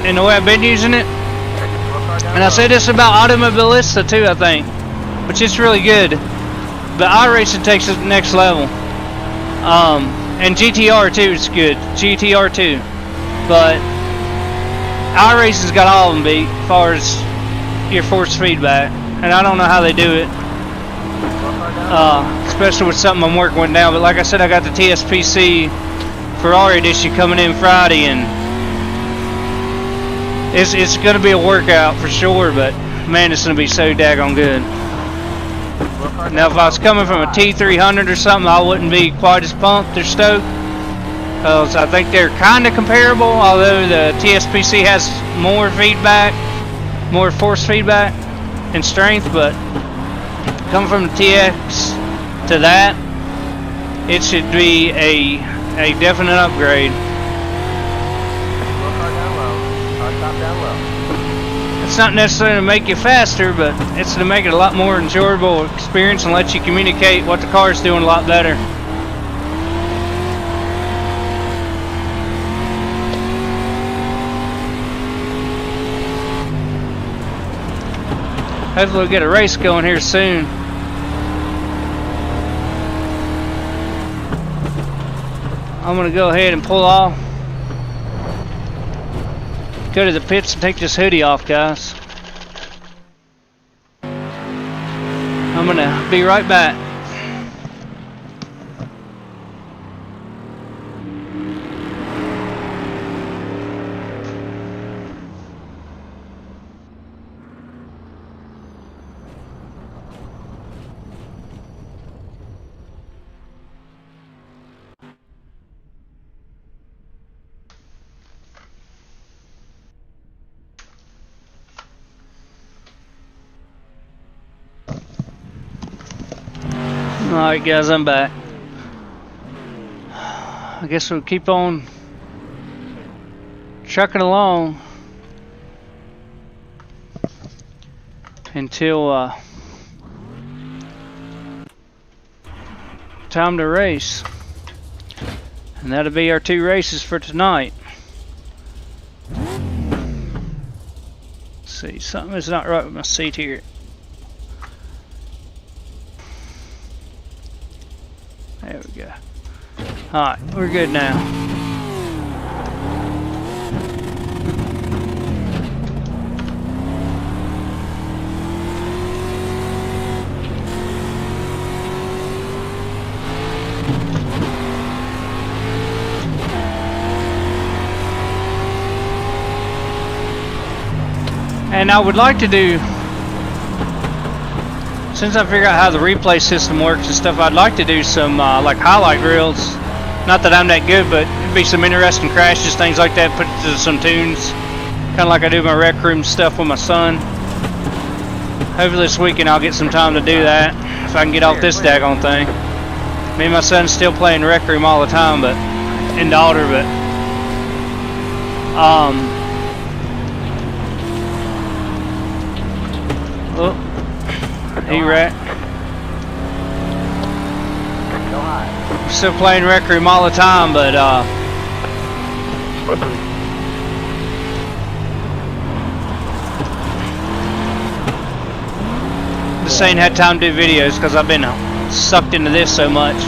and the way I've been using it, and I say this about Automobilista too, I think, which is really good, but iRacing takes it to the next level. And GTR too is good, GTR too. But iRacing's got all of them beat as far as your force feedback, and I don't know how they do it, especially with something I'm working with now. But like I said, I got the TSPC Ferrari edition coming in Friday, and it's going to be a workout for sure. But man, it's going to be so daggone good. Now, if I was coming from a T300 or something, I wouldn't be quite as pumped or stoked. I think they're kind of comparable, although the TSPC has more feedback, more force feedback and strength, but coming from the TX to that, it should be a definite upgrade. It's not necessarily to make you faster, but it's to make it a lot more enjoyable experience and let you communicate what the car's doing a lot better. Hopefully we'll get a race going here soon. I'm gonna go ahead and pull off. Go to the pits and take this hoodie off, guys. I'm gonna be right back. Alright guys, I'm back. I guess we'll keep on trucking along until time to race. And that'll be our 2 races for tonight. Let's see, something is not right with my seat here. There we go. Alright, we're good now. And I would like to do, since I figured out how the replay system works and stuff, I'd like to do some like highlight reels. Not that I'm that good, but it'd be some interesting crashes, things like that, put it to some tunes. Kind of like I do my rec room stuff with my son. Hopefully this weekend I'll get some time to do that, if I can get off this daggone thing. Me and my son's still playing rec room all the time, but, and daughter, but, oh, Iraq. We're still playing rec room all the time, but just ain't had time to do videos because I've been sucked into this so much.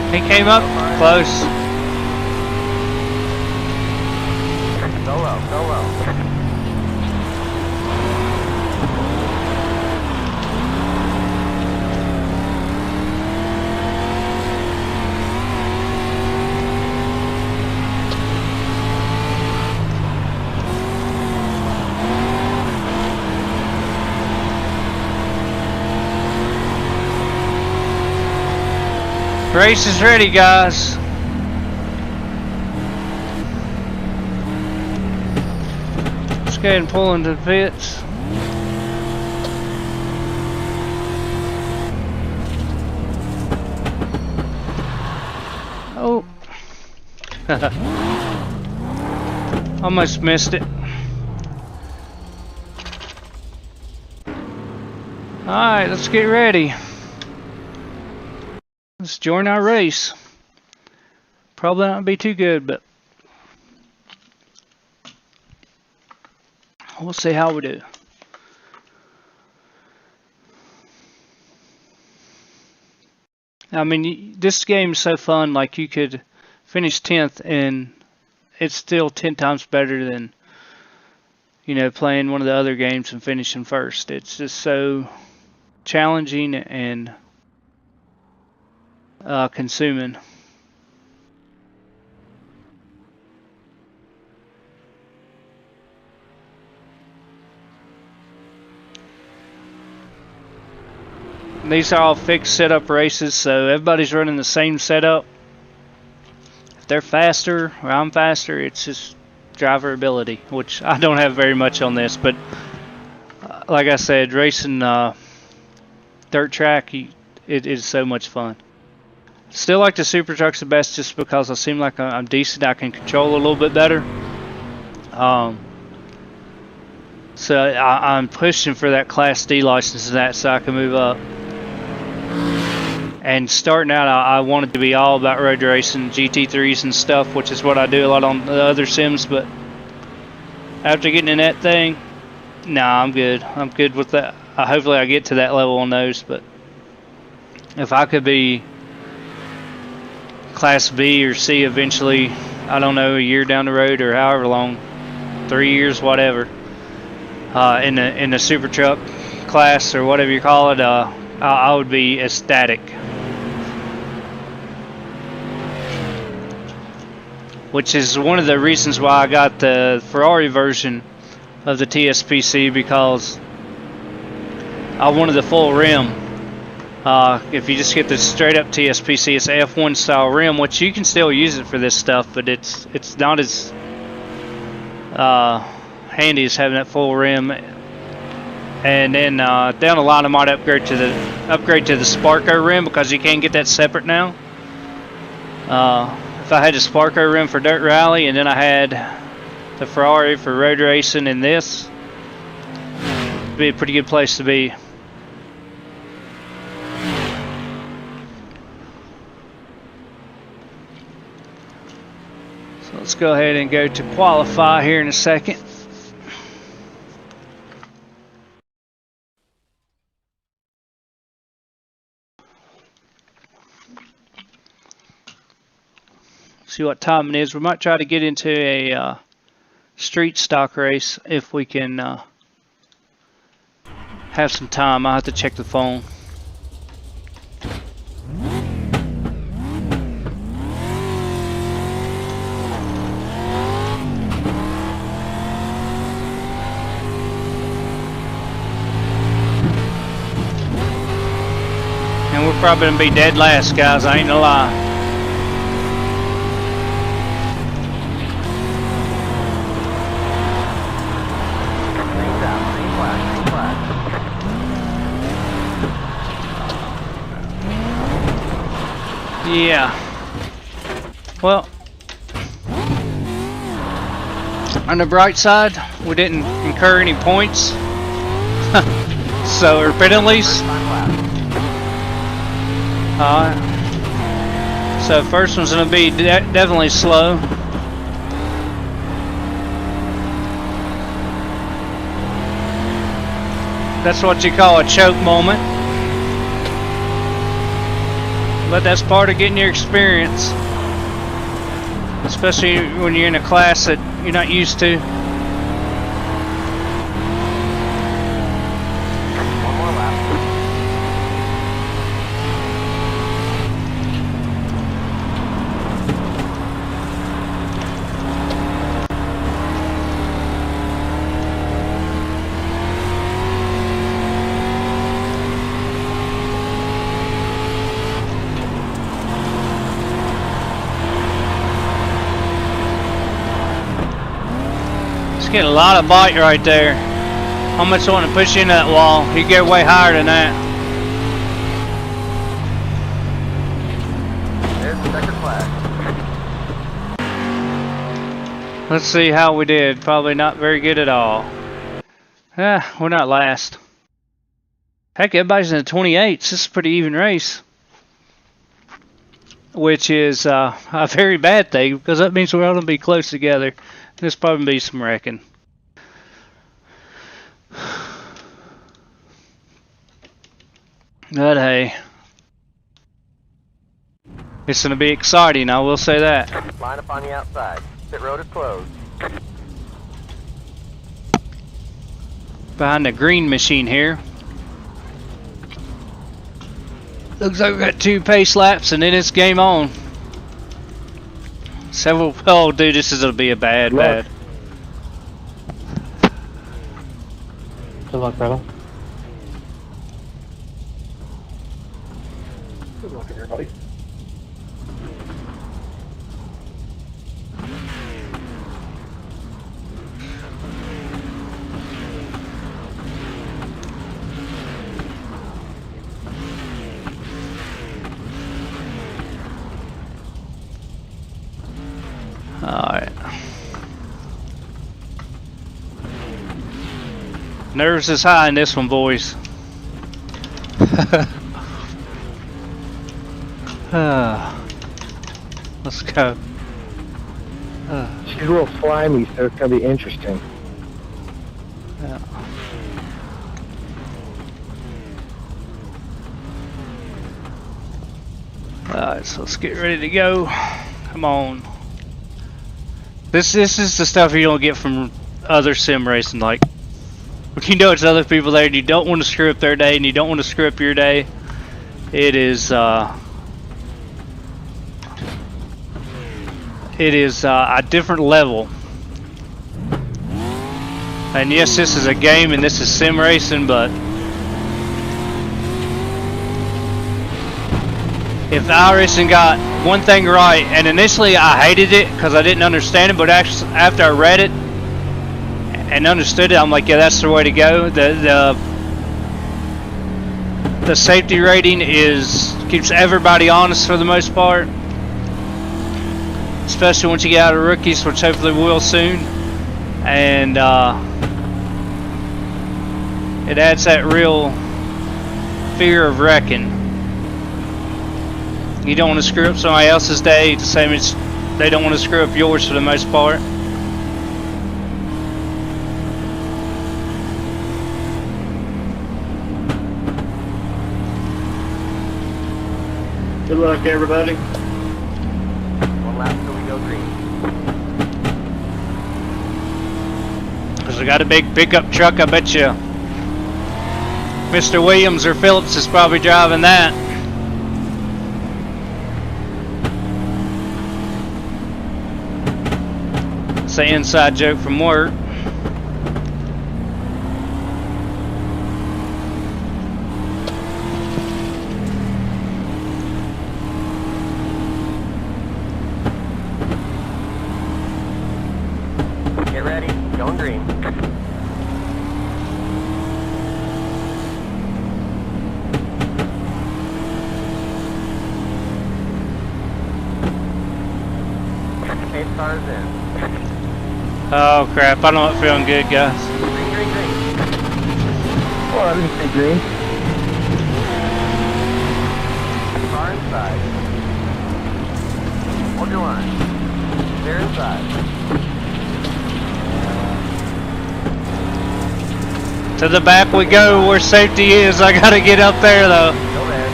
He came up close. Go low, go low. Race is ready, guys. Let's go ahead and pull into the pits. Oh. Almost missed it. Alright, let's get ready. Let's join our race. Probably not be too good, but we'll see how we do. I mean, this game is so fun, like you could finish 10th and it's still 10 times better than, you know, playing one of the other games and finishing first. It's just so challenging and consuming. these are all fixed setup races, so everybody's running the same setup. If they're faster or I'm faster, it's just driver ability, which I don't have very much on this, but like I said, racing dirt track, it is so much fun. Still like the super trucks the best just because I seem like I'm decent. I can control a little bit better. So I'm pushing for that Class D license and that so I can move up. And starting out, I wanted to be all about road racing, GT3s and stuff, which is what I do a lot on the other sims. But after getting in that thing, nah, I'm good. I'm good with that. Hopefully I get to that level on those. But if I could be Class B or C eventually, I don't know, a year down the road or however long, 3 years, whatever, in the super truck class or whatever you call it, I would be ecstatic. Which is one of the reasons why I got the Ferrari version of the TSPC, because I wanted the full rim. If you just get the straight up TSPC, it's an F1 style rim, which you can still use it for this stuff, but it's not as handy as having that full rim. And then down the line, I might upgrade to the Sparko rim, because you can get that separate now. If I had the Sparko rim for dirt rally, and then I had the Ferrari for road racing, and this, it'd be a pretty good place to be. So let's go ahead and go to qualify here in a second. See what time it is. We might try to get into a street stock race if we can have some time. I'll have to check the phone. And we're probably gonna be dead last, guys. I ain't gonna lie. Yeah. Well, on the bright side, we didn't incur any points. So, or penalties. So first one's gonna be definitely slow. That's what you call a choke moment. But that's part of getting your experience, especially when you're in a class that you're not used to. One more lap. It's getting a lot of bite right there. How much I want to push into that wall? You get way higher than that. There's the second flag. Let's see how we did. Probably not very good at all. We're not last. Heck, everybody's in the 28s. This is a pretty even race. Which is a very bad thing, because that means we're all going to be close together. There's probably be some wrecking. But hey, it's going to be exciting, I will say that. Line up on the outside. Pit road is closed. Behind the green machine here. Looks like we got 2 pace laps and then it's game on. Oh dude, this is gonna be a bad. Good luck, brother. Good luck, everybody. Alright. Nerves is high in this one, boys. Let's go. She's real slimy, so it's gonna be interesting. Yeah. Alright, so let's get ready to go. Come on. This is the stuff you don't get from other sim racing. Like, when you know it's other people there and you don't want to screw up their day and you don't want to screw up your day, it is a different level. And yes, this is a game and this is sim racing, but if Iracing got one thing right, and initially I hated it because I didn't understand it, but actually after I read it and understood it, I'm like, yeah, that's the way to go. The safety rating keeps everybody honest for the most part, especially once you get out of rookies, which hopefully we will soon, and it adds that real fear of wrecking. You don't want to screw up somebody else's day, the same as they don't want to screw up yours for the most part. Good luck, everybody. One lap till we go green. Because we got a big pickup truck, I bet you Mr. Williams or Phillips is probably driving that. It's an inside joke from work. Get ready. Going green. Pace cars in. Oh crap, I'm not feeling good, guys. Green, green, green. Well, I didn't say green. Car inside. Hold your line. They're inside. To the back we go where safety is. I gotta get up there though. Go there.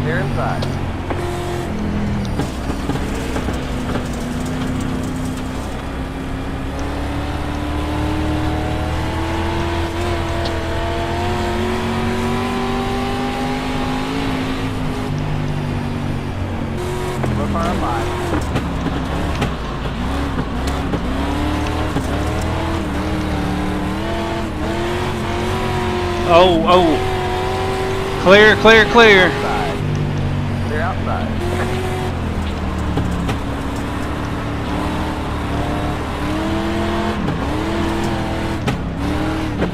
They're inside. We're far alive. Oh. Clear, clear, clear. Outside. They're outside.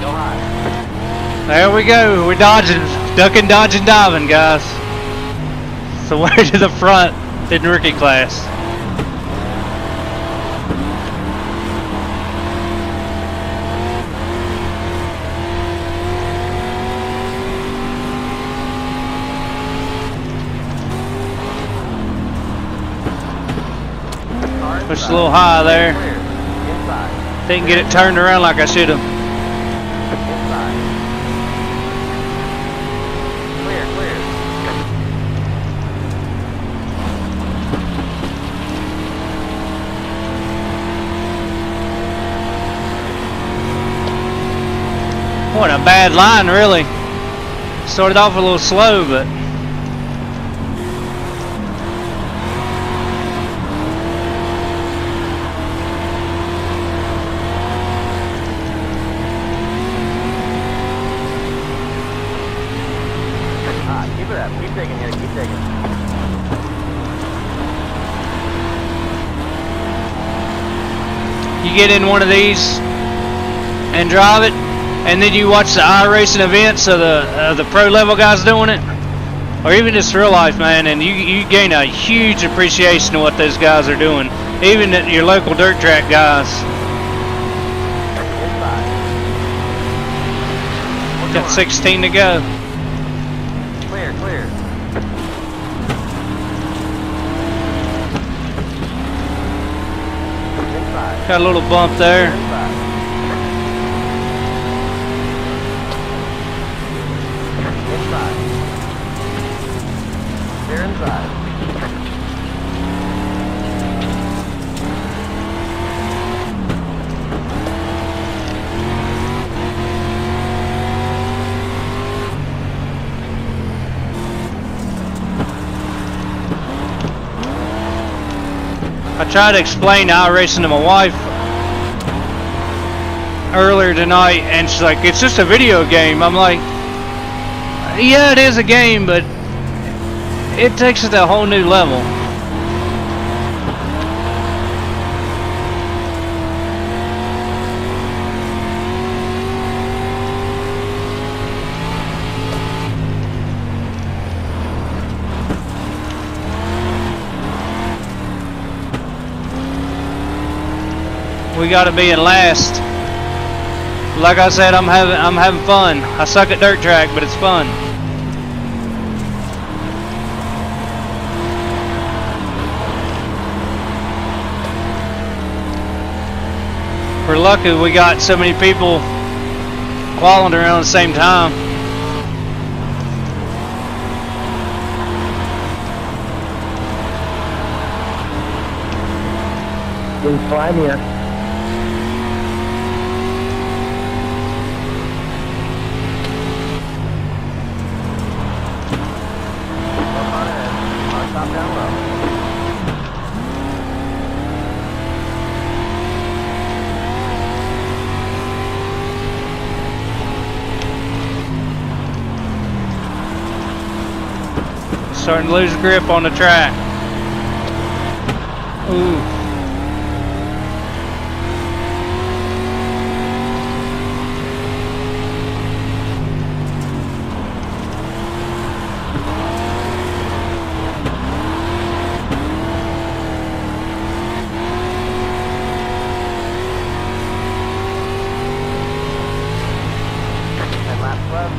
Go high. There we go. We're dodging, ducking, dodging, diving, guys. So way to the front in rookie class. Car Pushed a inside. little high there. Clear. Inside. Didn't get it turned around like I should have. Inside. Clear, clear. What a bad line, really. Started off a little slow, but Keep it that. Keep taking it. Keep taking it. You get in one of these and drive it, and then you watch the iRacing events of the pro level guys doing it, or even just real life, man, and you gain a huge appreciation of what those guys are doing, even at your local dirt track guys. Got 16 to go. Clear, clear. Inside. Got a little bump there. Inside. Inside. They're inside. I tried to explain iRacing to my wife earlier tonight, and she's like, "It's just a video game." I'm like, "Yeah, it is a game, but it takes it to a whole new level." We got to be in last. Like I said, I'm having fun. I suck at dirt track, but it's fun. We're lucky we got so many people qualifying around the same time. Didn't fly me yet. Stop down low. Starting to lose grip on the track. Ooh. And lap left.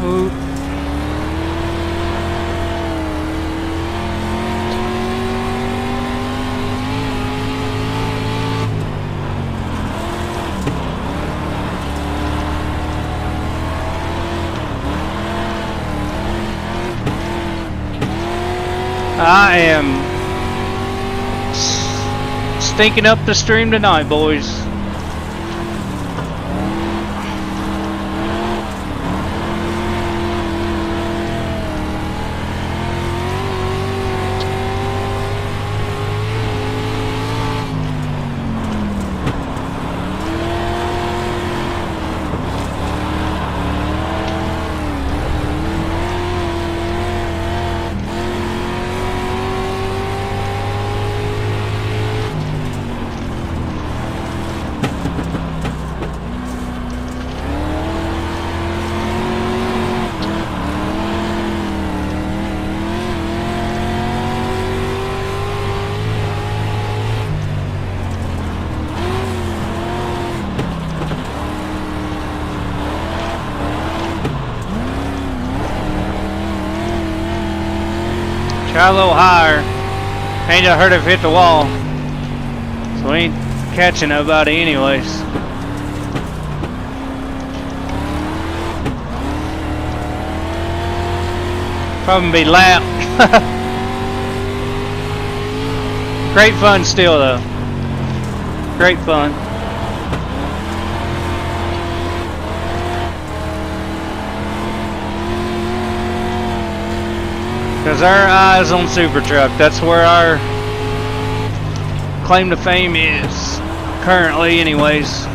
Ooh. I am stinking up the stream tonight, boys. Try a little higher. Ain't gonna hurt if it hit the wall. So we ain't catching nobody anyways. Probably be lapped. Great fun still though. Great fun. Because our eyes on Super Truck, that's where our claim to fame is currently anyways.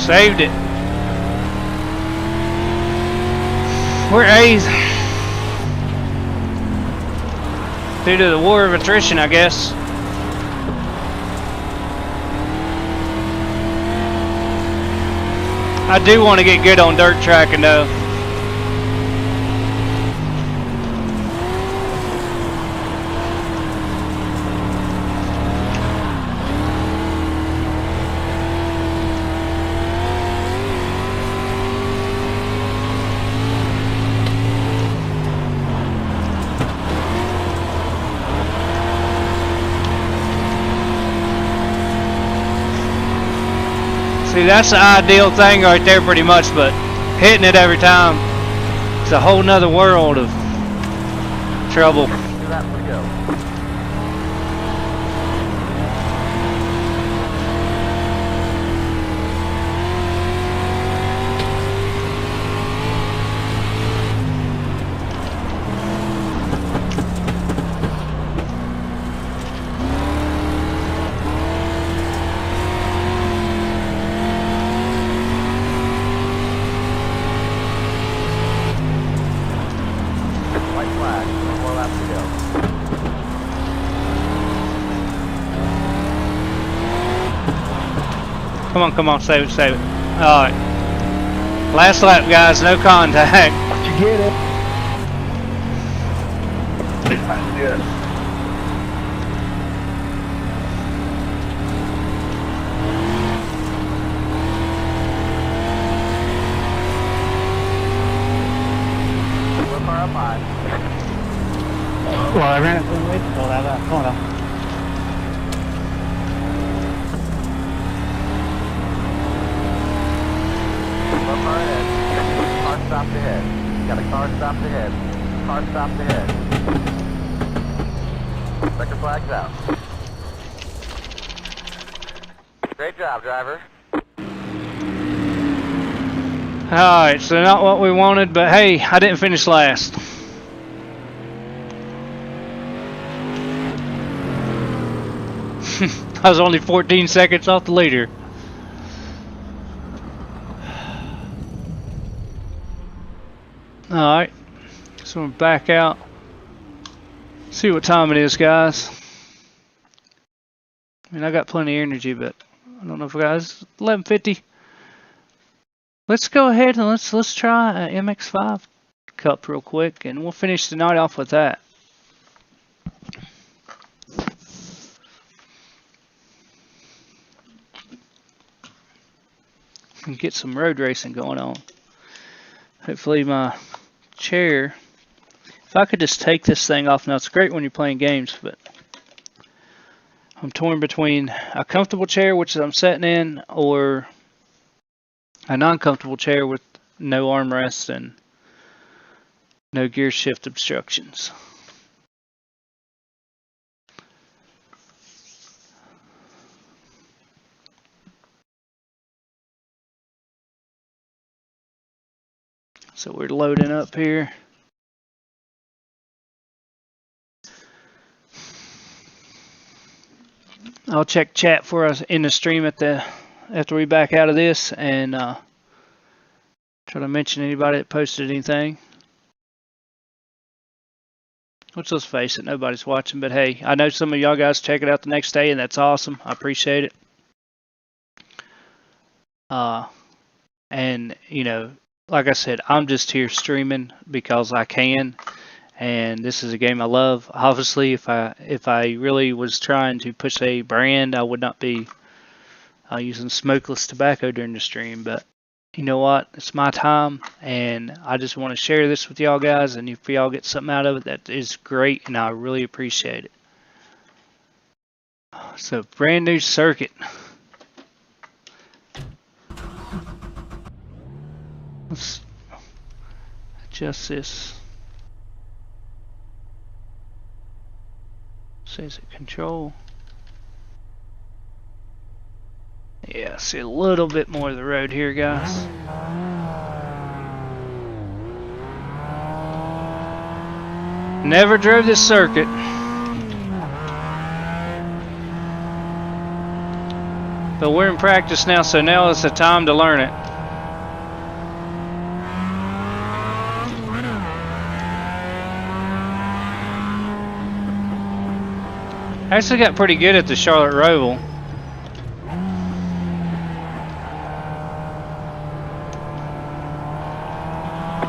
Saved it. We're A's. Due to the war of attrition, I guess. I do want to get good on dirt tracking though. See, that's the ideal thing right there pretty much, but hitting it every time, it's a whole nother world of trouble. Come on, save it, save it. Alright. Last lap, guys, no contact. Did you get it? Good. We're far up high. Well, I ran it from the way to pull that up. Hold on. Car ahead. Car stopped ahead. Got a car stopped ahead. Car stopped ahead. Checker flags out. Great job, driver. Alright, so not what we wanted, but hey, I didn't finish last. I was only 14 seconds off the leader. Alright, so we're back out. See what time it is, guys. I mean, I got plenty of energy, but I don't know if guys, 11:50. Let's go ahead and let's try a MX-5 Cup real quick, and we'll finish the night off with that. And get some road racing going on. Hopefully my chair, if I could just take this thing off. Now it's great when you're playing games, but I'm torn between a comfortable chair, which I'm sitting in, or a non-comfortable chair with no armrest and no gear shift obstructions. So we're loading up here. I'll check chat for us in the stream after we back out of this, and try to mention anybody that posted anything. Which, let's face it, nobody's watching, but hey, I know some of y'all guys check it out the next day, and that's awesome. I appreciate it. And you know, like I said, I'm just here streaming because I can, and this is a game I love. Obviously, if I really was trying to push a brand, I would not be using smokeless tobacco during the stream. But you know what? It's my time, and I just want to share this with y'all guys. And if y'all get something out of it, that is great, and I really appreciate it. So, brand new circuit. Let's adjust this. Says it control. Yeah, see a little bit more of the road here, guys. Never drove this circuit. But we're in practice now, so now is the time to learn it. I actually got pretty good at the Charlotte Roval.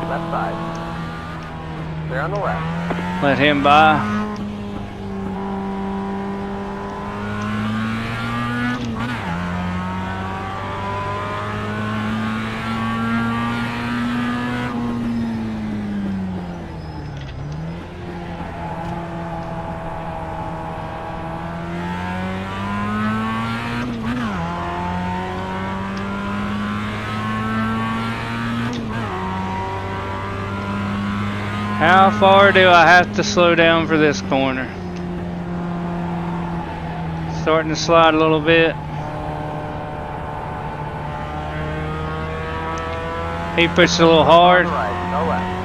Left side. Clear on the left. Let him by. How far do I have to slow down for this corner? Starting to slide a little bit. He pushed a little hard. Right, go left.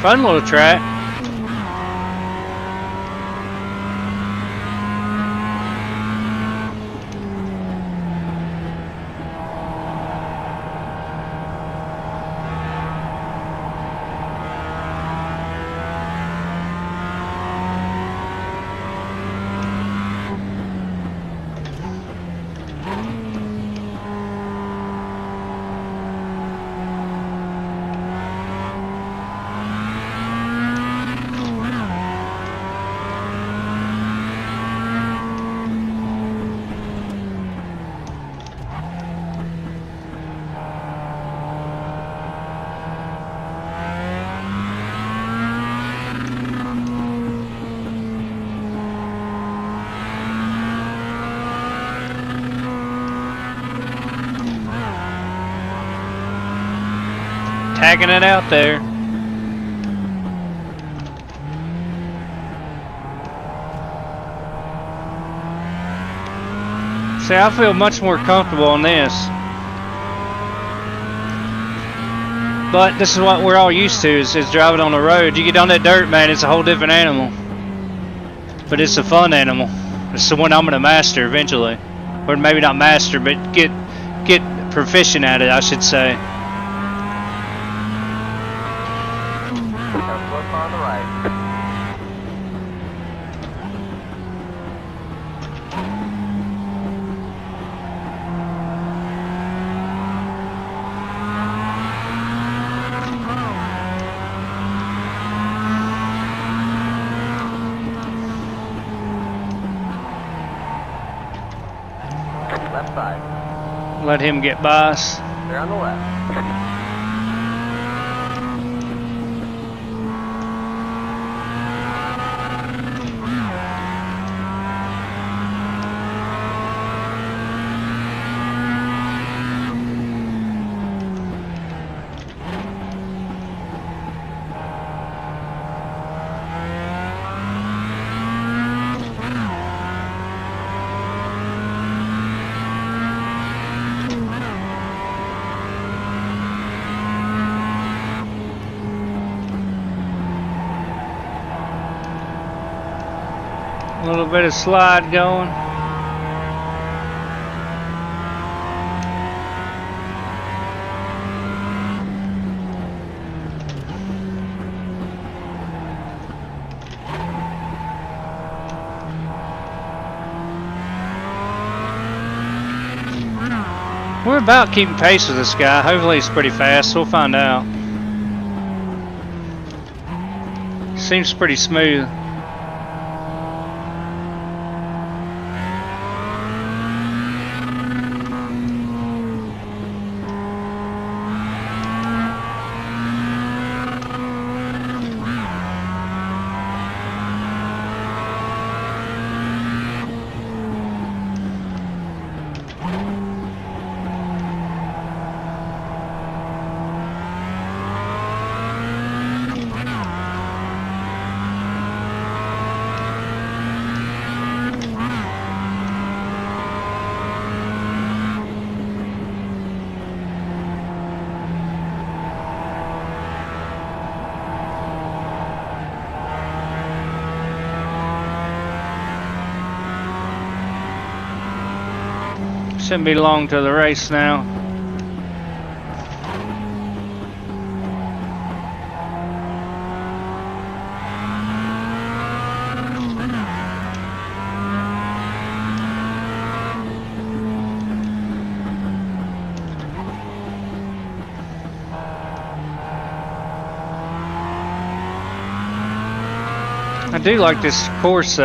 Fun little track. Tagging it out there. See, I feel much more comfortable on this. But this is what we're all used to, is driving on the road. You get on that dirt, man, it's a whole different animal. But it's a fun animal. It's the one I'm going to master eventually. Or maybe not master, but get proficient at it, I should say. Look on the right. Left side. Let him get by us. Clear on the left. little bit of slide going. We're about keeping pace with this guy. Hopefully he's pretty fast. We'll find out. Seems pretty smooth. Shouldn't be long to the race now. I do like this course.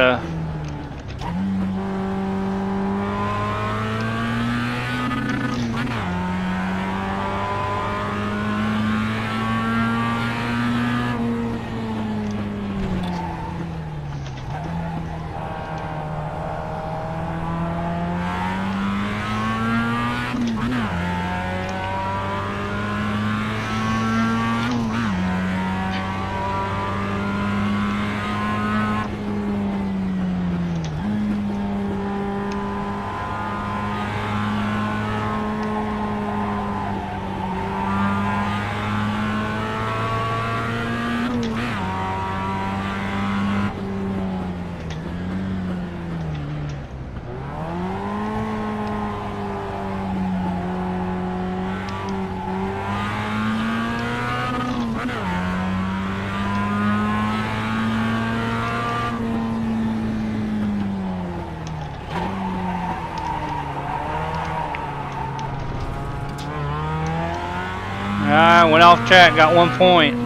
I went off track, got 1 point.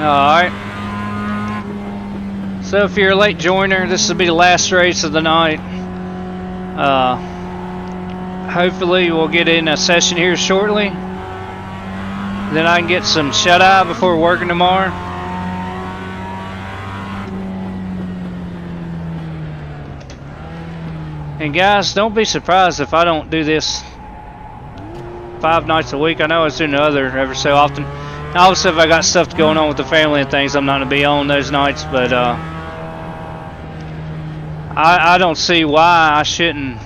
Alright. So if you're a late joiner, this will be the last race of the night. Hopefully we'll get in a session here shortly. Then I can get some shut-eye before working tomorrow. And guys, don't be surprised if I don't do this 5 nights a week. I know I was doing the other every so often. Obviously, if I got stuff going on with the family and things, I'm not going to be on those nights, but I don't see why I shouldn't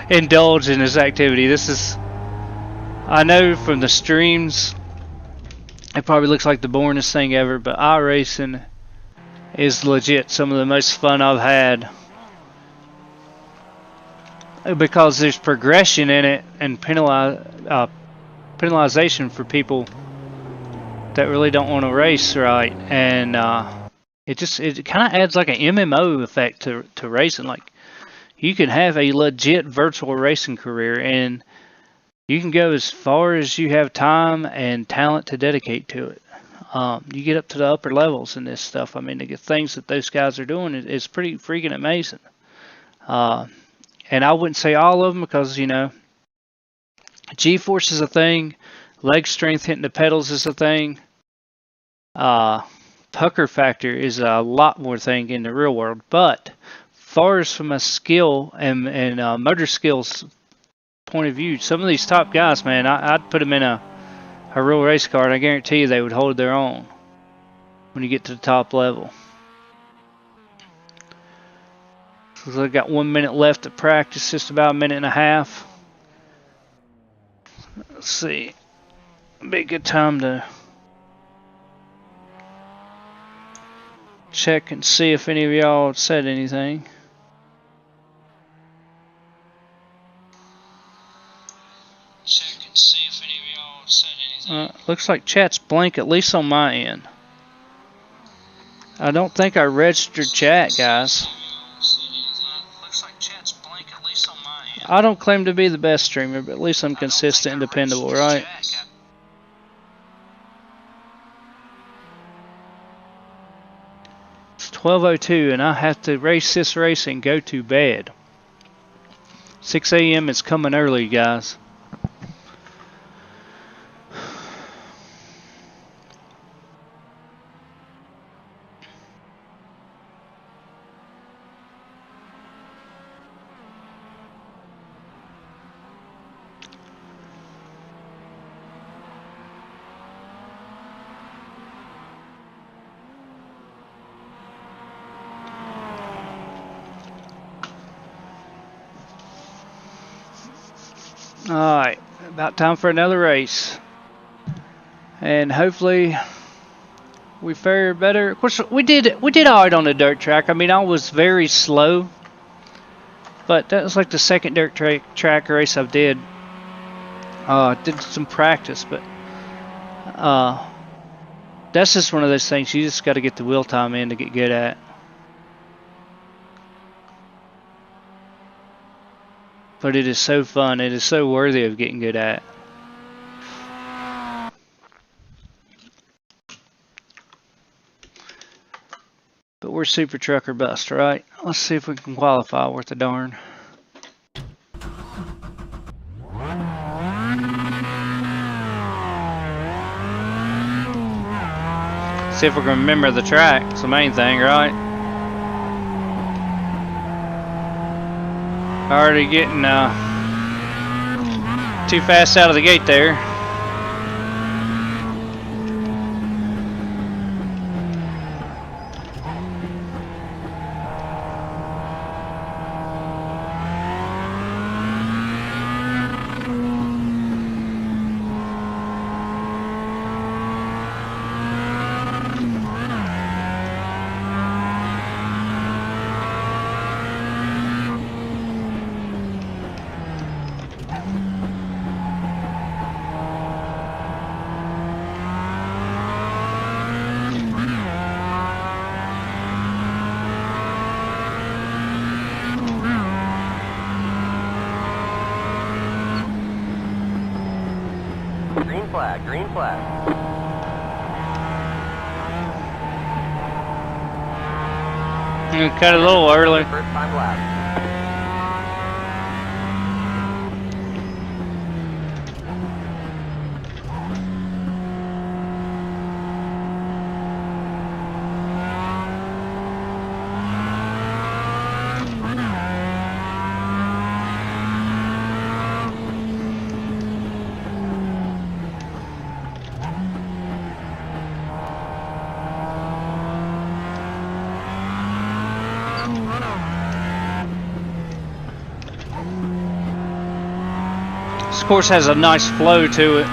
indulge in this activity. This is, I know from the streams, it probably looks like the boringest thing ever, but iRacing is legit some of the most fun I've had. Because there's progression in it and penalization for people that really don't want to race right, and it kind of adds like an MMO effect to racing. Like, you can have a legit virtual racing career and you can go as far as you have time and talent to dedicate to it. You get up to the upper levels in this stuff. I mean, the things that those guys are doing is pretty freaking amazing. And I wouldn't say all of them, because, you know, G-force is a thing, leg strength hitting the pedals is a thing, pucker factor is a lot more thing in the real world, but far as from a skill and motor skills point of view, some of these top guys, man, I'd put them in a real race car, and I guarantee you they would hold their own when you get to the top level. So I've got 1 minute left to practice, just about a minute and a half. Let's see. It'd be a good time to check and see if any of y'all said anything. Check and see if any of y'all said anything. Looks like chat's blank, at least on my end. I don't think I registered chat, guys. Looks like chat's blank, at least on my end. I don't claim to be the best streamer, but at least I'm consistent and dependable, right? It's 12:02 and I have to race this race and go to bed. 6 a.m. is coming early, guys. Alright, about time for another race. And hopefully we fare better. Of course, we did alright on the dirt track. I mean, I was very slow. But that was like the second dirt track race I did. Did some practice, but that's just one of those things you just got to get the wheel time in to get good at. But it is so fun. It is so worthy of getting good at. But we're super truck or bust, right? Let's see if we can qualify worth a darn. See if we can remember the track. It's the main thing, right? Already getting too fast out of the gate there. Green flag. Cut a little early. First time lap. This course has a nice flow to it.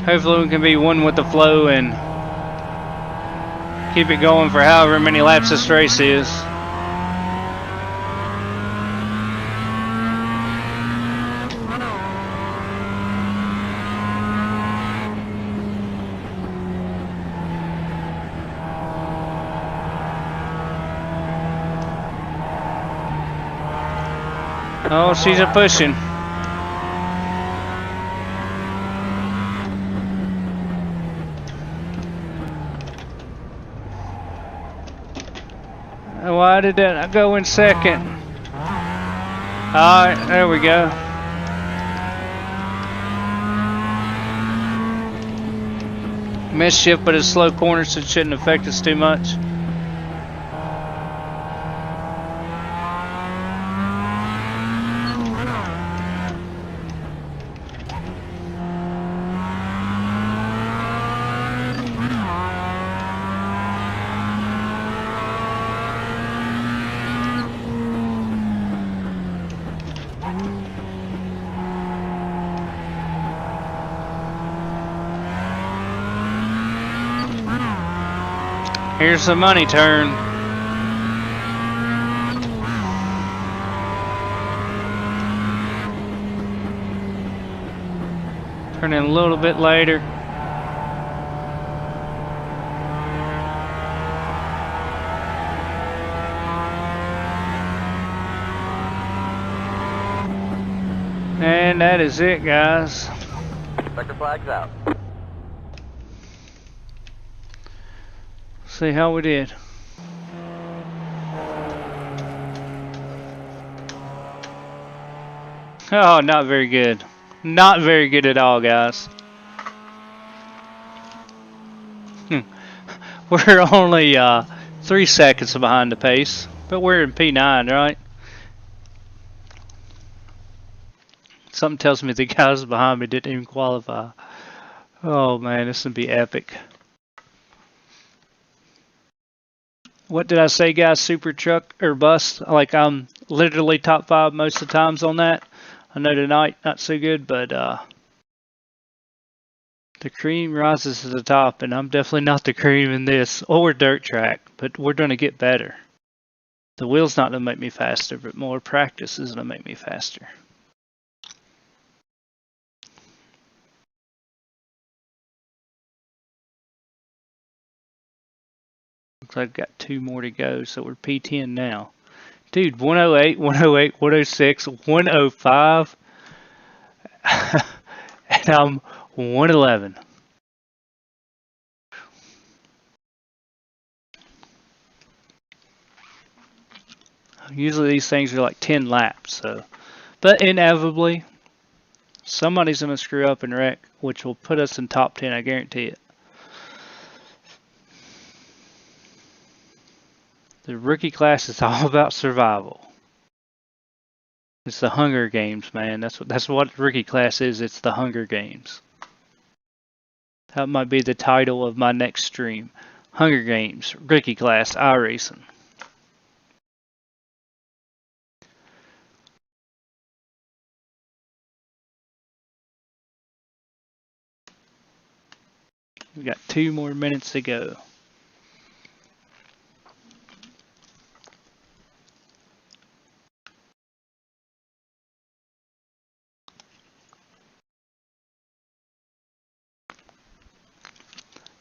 Hopefully we can be one with the flow and keep it going for however many laps this race is. Oh, she's a pushing. Why did that not go in second? Alright, there we go. Missed shift, but it's slow corner, so it shouldn't affect us too much. Here's the money turn. Turn in a little bit later. And that is it, guys. Sector flags out. See how we did. Oh, not very good. Not very good at all, guys. We're only 3 seconds behind the pace, but we're in P9, right? Something tells me the guys behind me didn't even qualify. Oh man, this would be epic. What did I say, guys? Super truck or bust? Like I'm literally top 5 most of the times on that. I know tonight not so good, but the cream rises to the top, and I'm definitely not the cream in this or dirt track, but we're going to get better. The wheel's not going to make me faster, but more practice is going to make me faster. Looks like I've got 2 more to go, so we're P10 now. Dude, 108, 108, 106, 105, and I'm 111. Usually these things are like 10 laps, so. But inevitably, somebody's going to screw up and wreck, which will put us in top 10, I guarantee it. The rookie class is all about survival. It's the Hunger Games, man. That's what rookie class is. It's the Hunger Games. That might be the title of my next stream. Hunger Games, rookie class, iRacing. We got 2 more minutes to go.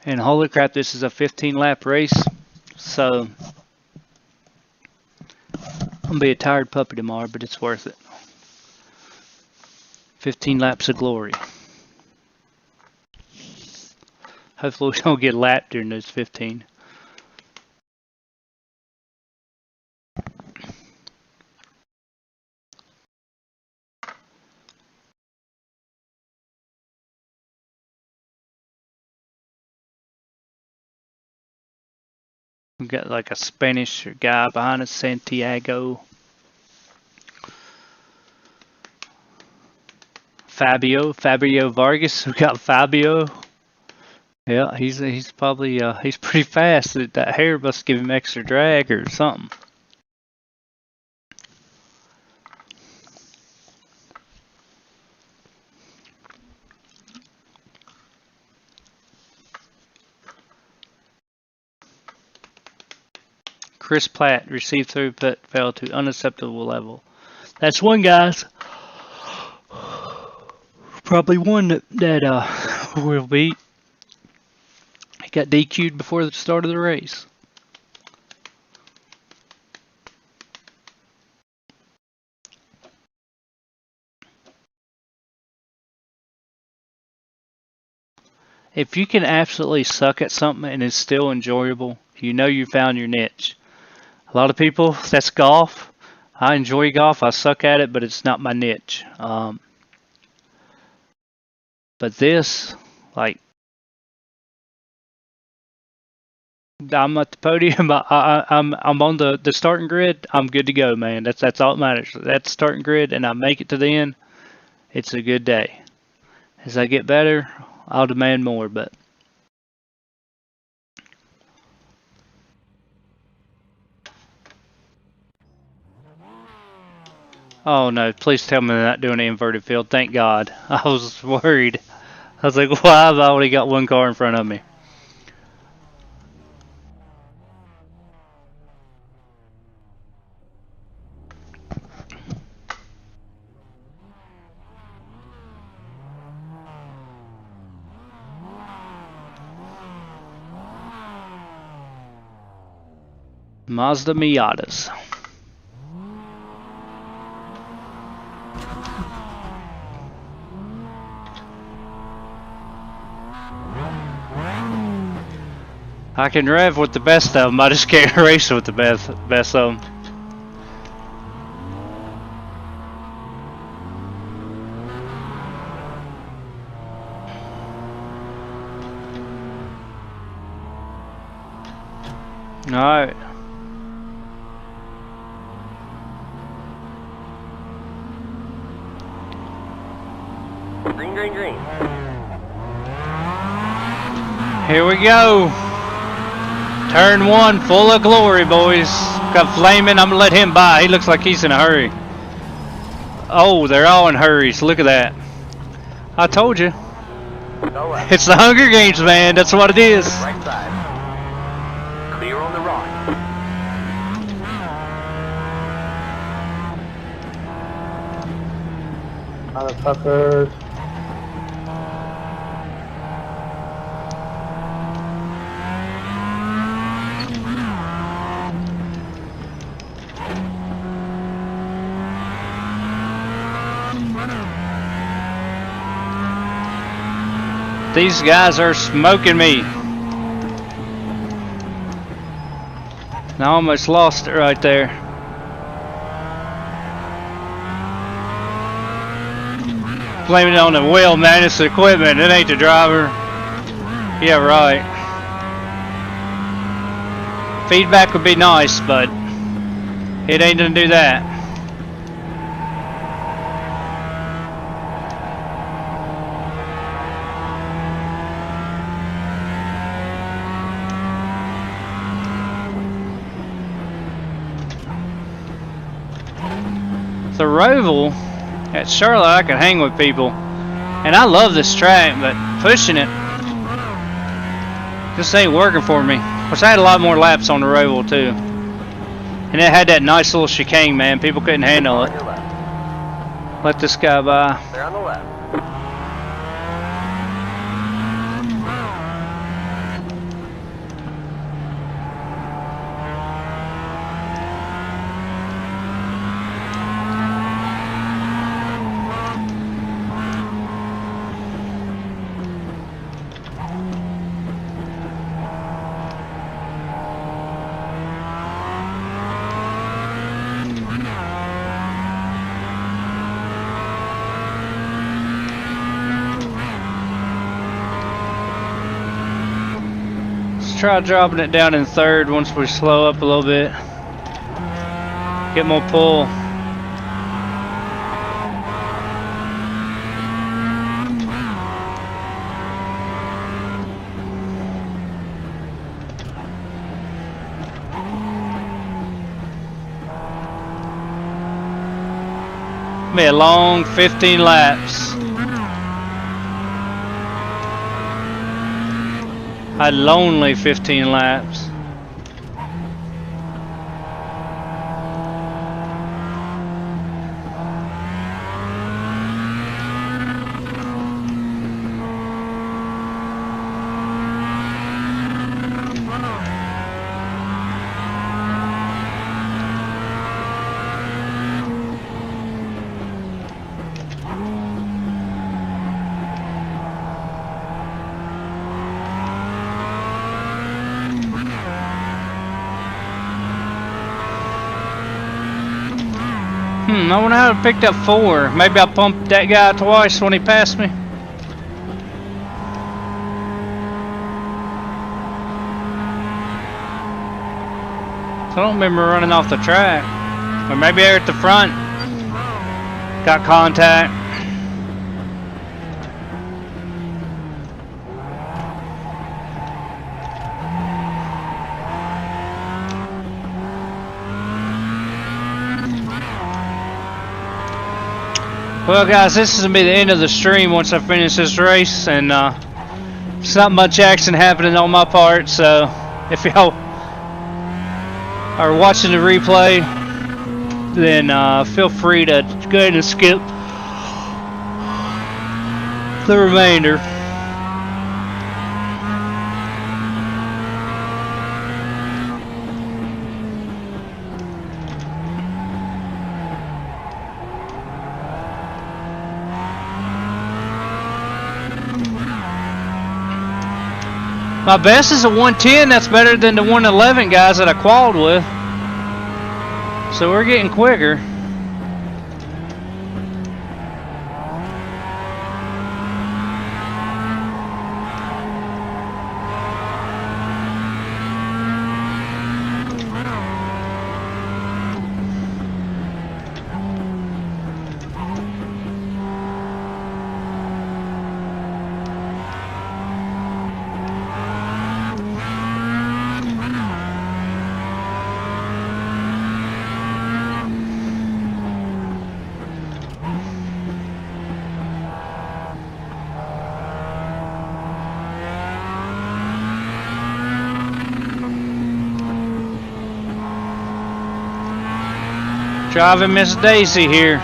And holy crap, this is a 15-lap race, so I'm gonna be a tired puppy tomorrow, but it's worth it. 15 laps of glory. Hopefully we don't get lapped during those 15. We've got like a Spanish guy behind us, Santiago. Fabio Vargas. We got Fabio. Yeah, he's probably he's pretty fast. That hair must give him extra drag or something. Chris Platt received throughput fell to unacceptable level. That's one, guys. Probably one that will beat. He got DQ'd before the start of the race. If you can absolutely suck at something and it's still enjoyable, you know you found your niche. A lot of people, that's golf. I enjoy golf. I suck at it, but it's not my niche. But this, like, I'm at the podium. I'm on the starting grid. I'm good to go, man. That's all that matters. That's the starting grid, and I make it to the end. It's a good day. As I get better, I'll demand more. But oh no! Please tell me they're not doing an inverted field. Thank God. I was worried. I was like, why have I only got one car in front of me? Mazda Miatas. I can rev with the best of them, I just can't race with the best of them. Alright. Green, green, green. Here we go. Turn 1, full of glory, boys. Got Flaming. I'm gonna let him by. He looks like he's in a hurry. Oh, they're all in hurries. Look at that. I told you. Go left. It's the Hunger Games, man. That's what it is. Right side. Clear on the right. Motherfuckers. These guys are smoking me. I almost lost it right there. Blaming it on the wheel, man. It's the equipment. It ain't the driver. Yeah, right. Feedback would be nice, but it ain't gonna do that. The Roval at Charlotte, I can hang with people, and I love this track, but pushing it just ain't working for me. Which I had a lot more laps on the Roval too, and it had that nice little chicane, man. People couldn't handle it. On your left. Let this guy by. They're on the left. Try dropping it down in third once we slow up a little bit. Get more pull. Be a long 15 laps. A lonely 15 laps. I wonder how I picked up 4. Maybe I pumped that guy twice when he passed me. I don't remember running off the track. Or maybe they're at the front. Got contact. Well, guys, this is going to be the end of the stream once I finish this race, and there's not much action happening on my part, so if y'all are watching the replay, then feel free to go ahead and skip the remainder. My best is a 110. That's better than the 111 guys that I qualified with. So we're getting quicker. Driving Miss Daisy here.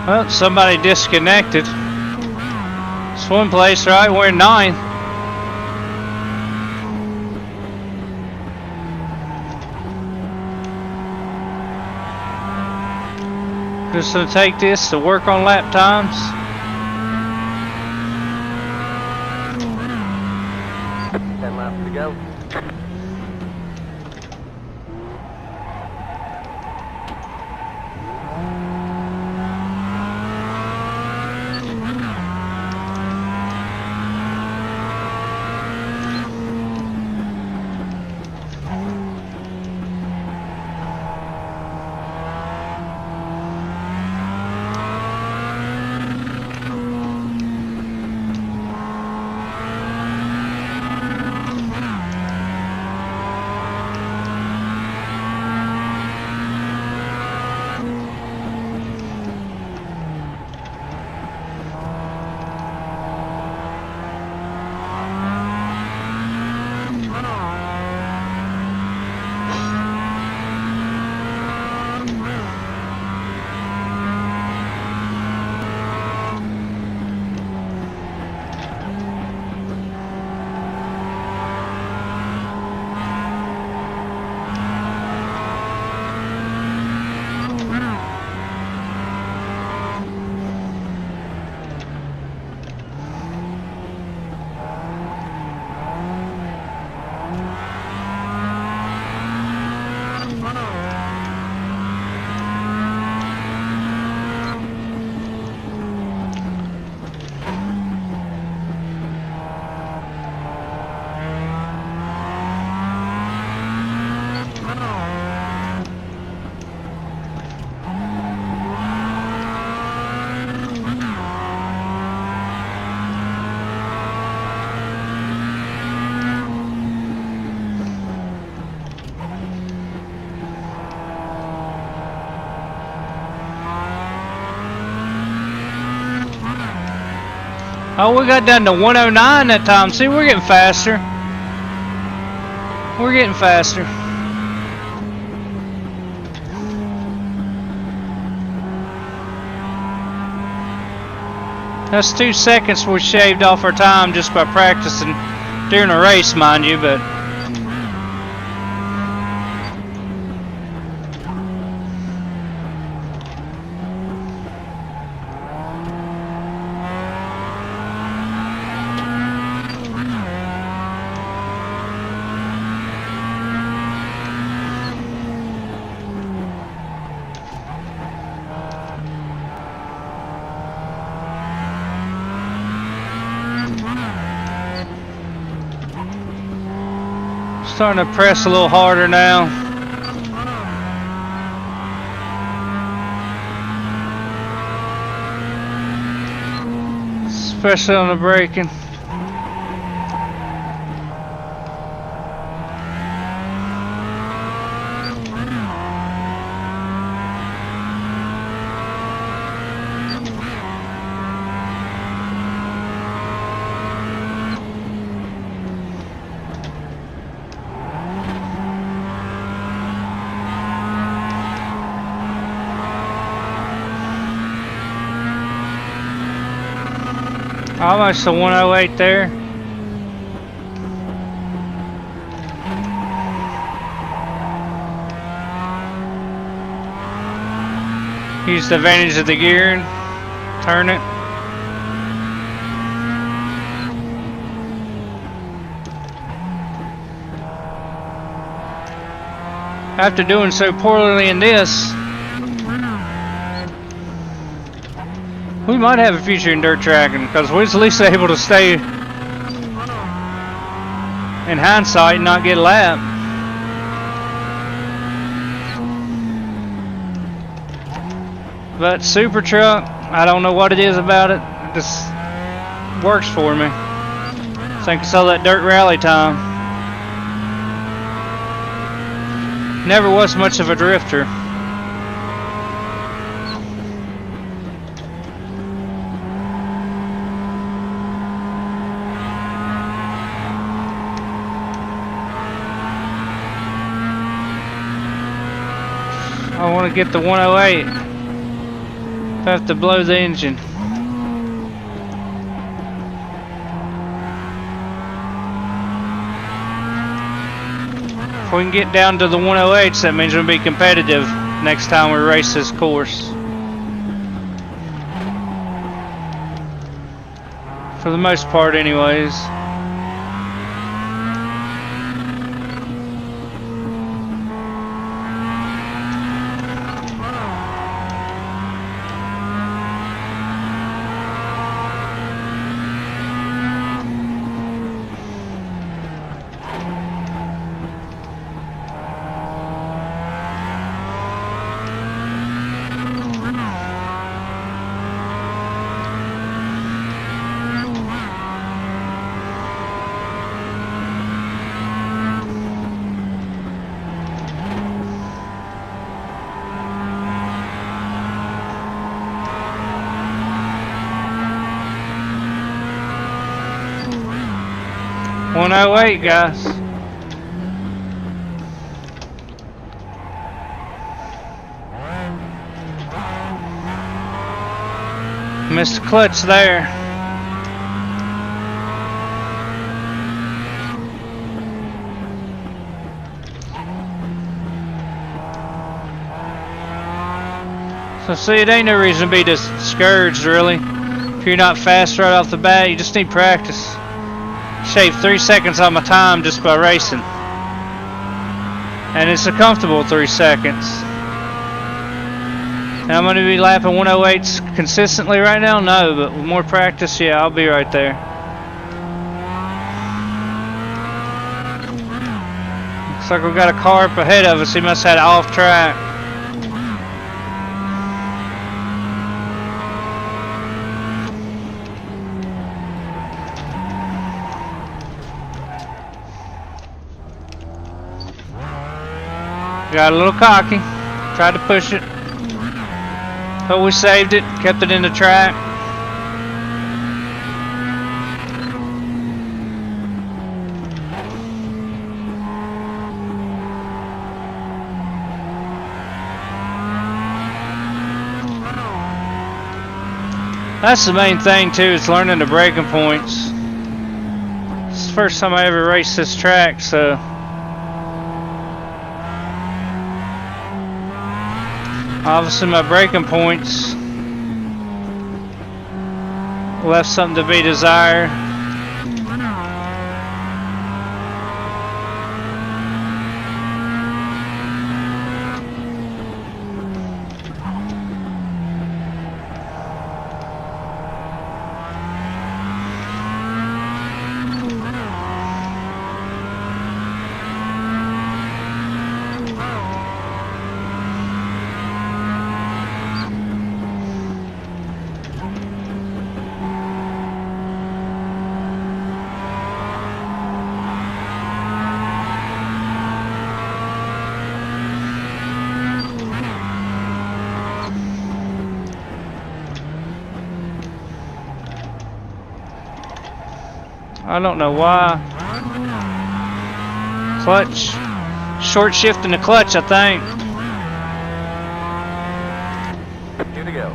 Well, somebody disconnected. Swim place, right? We're in 9th. Just gonna take this to work on lap times. 10 laps to go. Oh, we got down to 109 that time. See, we're getting faster. We're getting faster. That's 2 seconds we shaved off our time just by practicing during a race, mind you, but Starting to press a little harder now. Especially on the braking. Almost a 108 there. Use the advantage of the gearing. Turn it. After doing so poorly in this, we might have a future in dirt tracking because we're at least able to stay in hindsight and not get lapped. But super truck, I don't know what it is about it. It just works for me. I think it's all that dirt rally time. Never was much of a drifter. I want to get the 108. I have to blow the engine. If we can get down to the 108s, that means we'll be competitive next time we race this course. For the most part, anyways. .108, guys. Missed the clutch there. So see, it ain't no reason to be discouraged, really. If you're not fast right off the bat, you just need practice. Shaved 3 seconds on my time just by racing. And it's a comfortable 3 seconds. And I'm going to be lapping 108s consistently right now? No, but with more practice, yeah, I'll be right there. Looks like we've got a car up ahead of us. He must have had it off track. Got a little cocky, tried to push it, but we saved it, kept it in the track. That's the main thing too, is learning the braking points. It's the first time I ever raced this track, so obviously my braking points left something to be desired. I don't know why. Clutch. Short shift in the clutch, I think. 2 to go.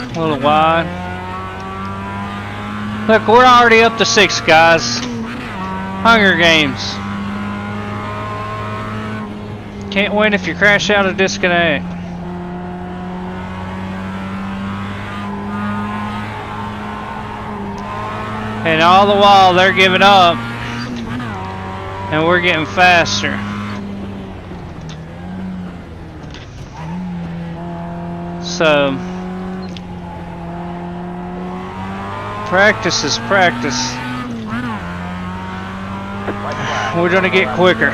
A little wide. Look, we're already up to 6, guys. Hunger Games. Can't win if you crash out or disconnect. And all the while they're giving up. And we're getting faster. So practice is practice. We're gonna get quicker.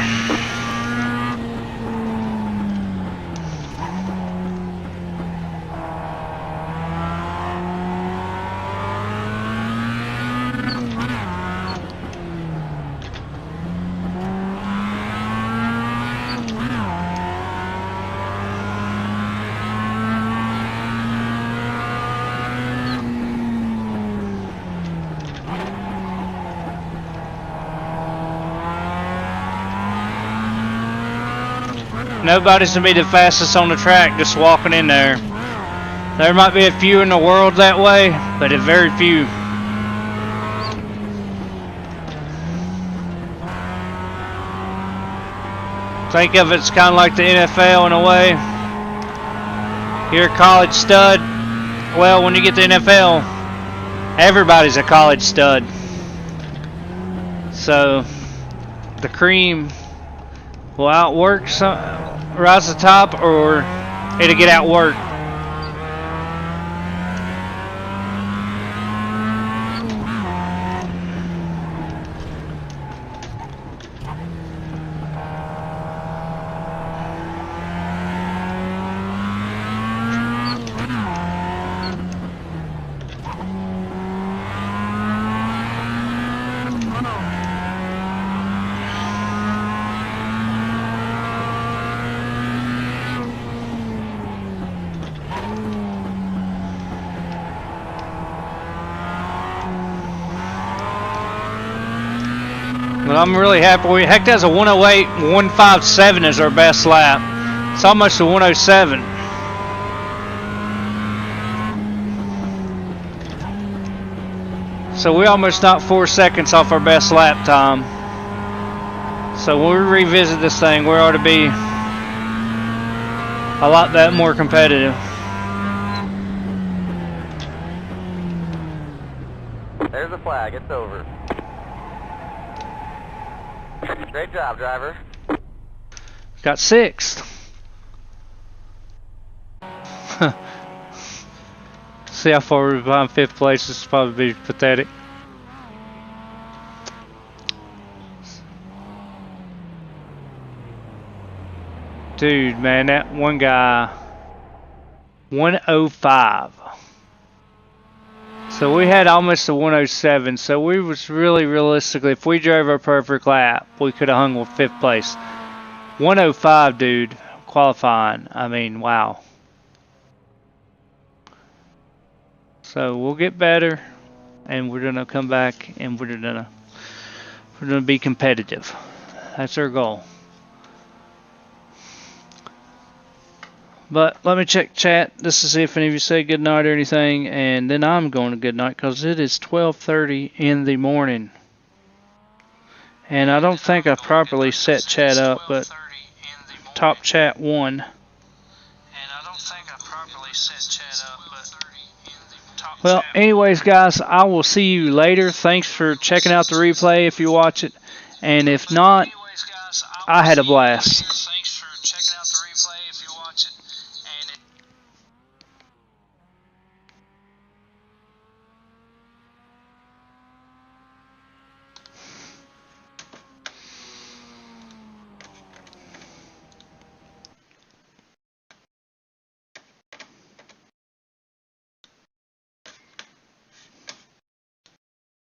Nobody's gonna be the fastest on the track just walking in there. There might be a few in the world that way, but very few. Think of it's kind of like the NFL in a way. You're a college stud. Well, when you get to the NFL, everybody's a college stud. So the cream will outwork rise to the top, or it'll get outworked. But I'm really happy. Heck, that's a 108, 157 is our best lap. It's almost a 107. So we almost knocked 4 seconds off our best lap time. So when we revisit this thing, we ought to be a lot that more competitive. There's the flag. It's over. Great job, driver. Got 6th. See how far we're behind 5th place. This is probably be pathetic. Dude, man, that one guy, 105. So we had almost a 107. So we was really realistically, if we drove our perfect lap, we could have hung with 5th place. 105, dude, qualifying. I mean, wow. So we'll get better, and we're gonna come back, and we're gonna be competitive. That's our goal. But let me check chat just to see if any of you say good night or anything, and then I'm going to good night because it is 12:30 in the morning. And I don't think I properly set chat up, but top chat 1. Well, anyways, guys, I will see you later. Thanks for checking out the replay if you watch it. And if not, I had a blast.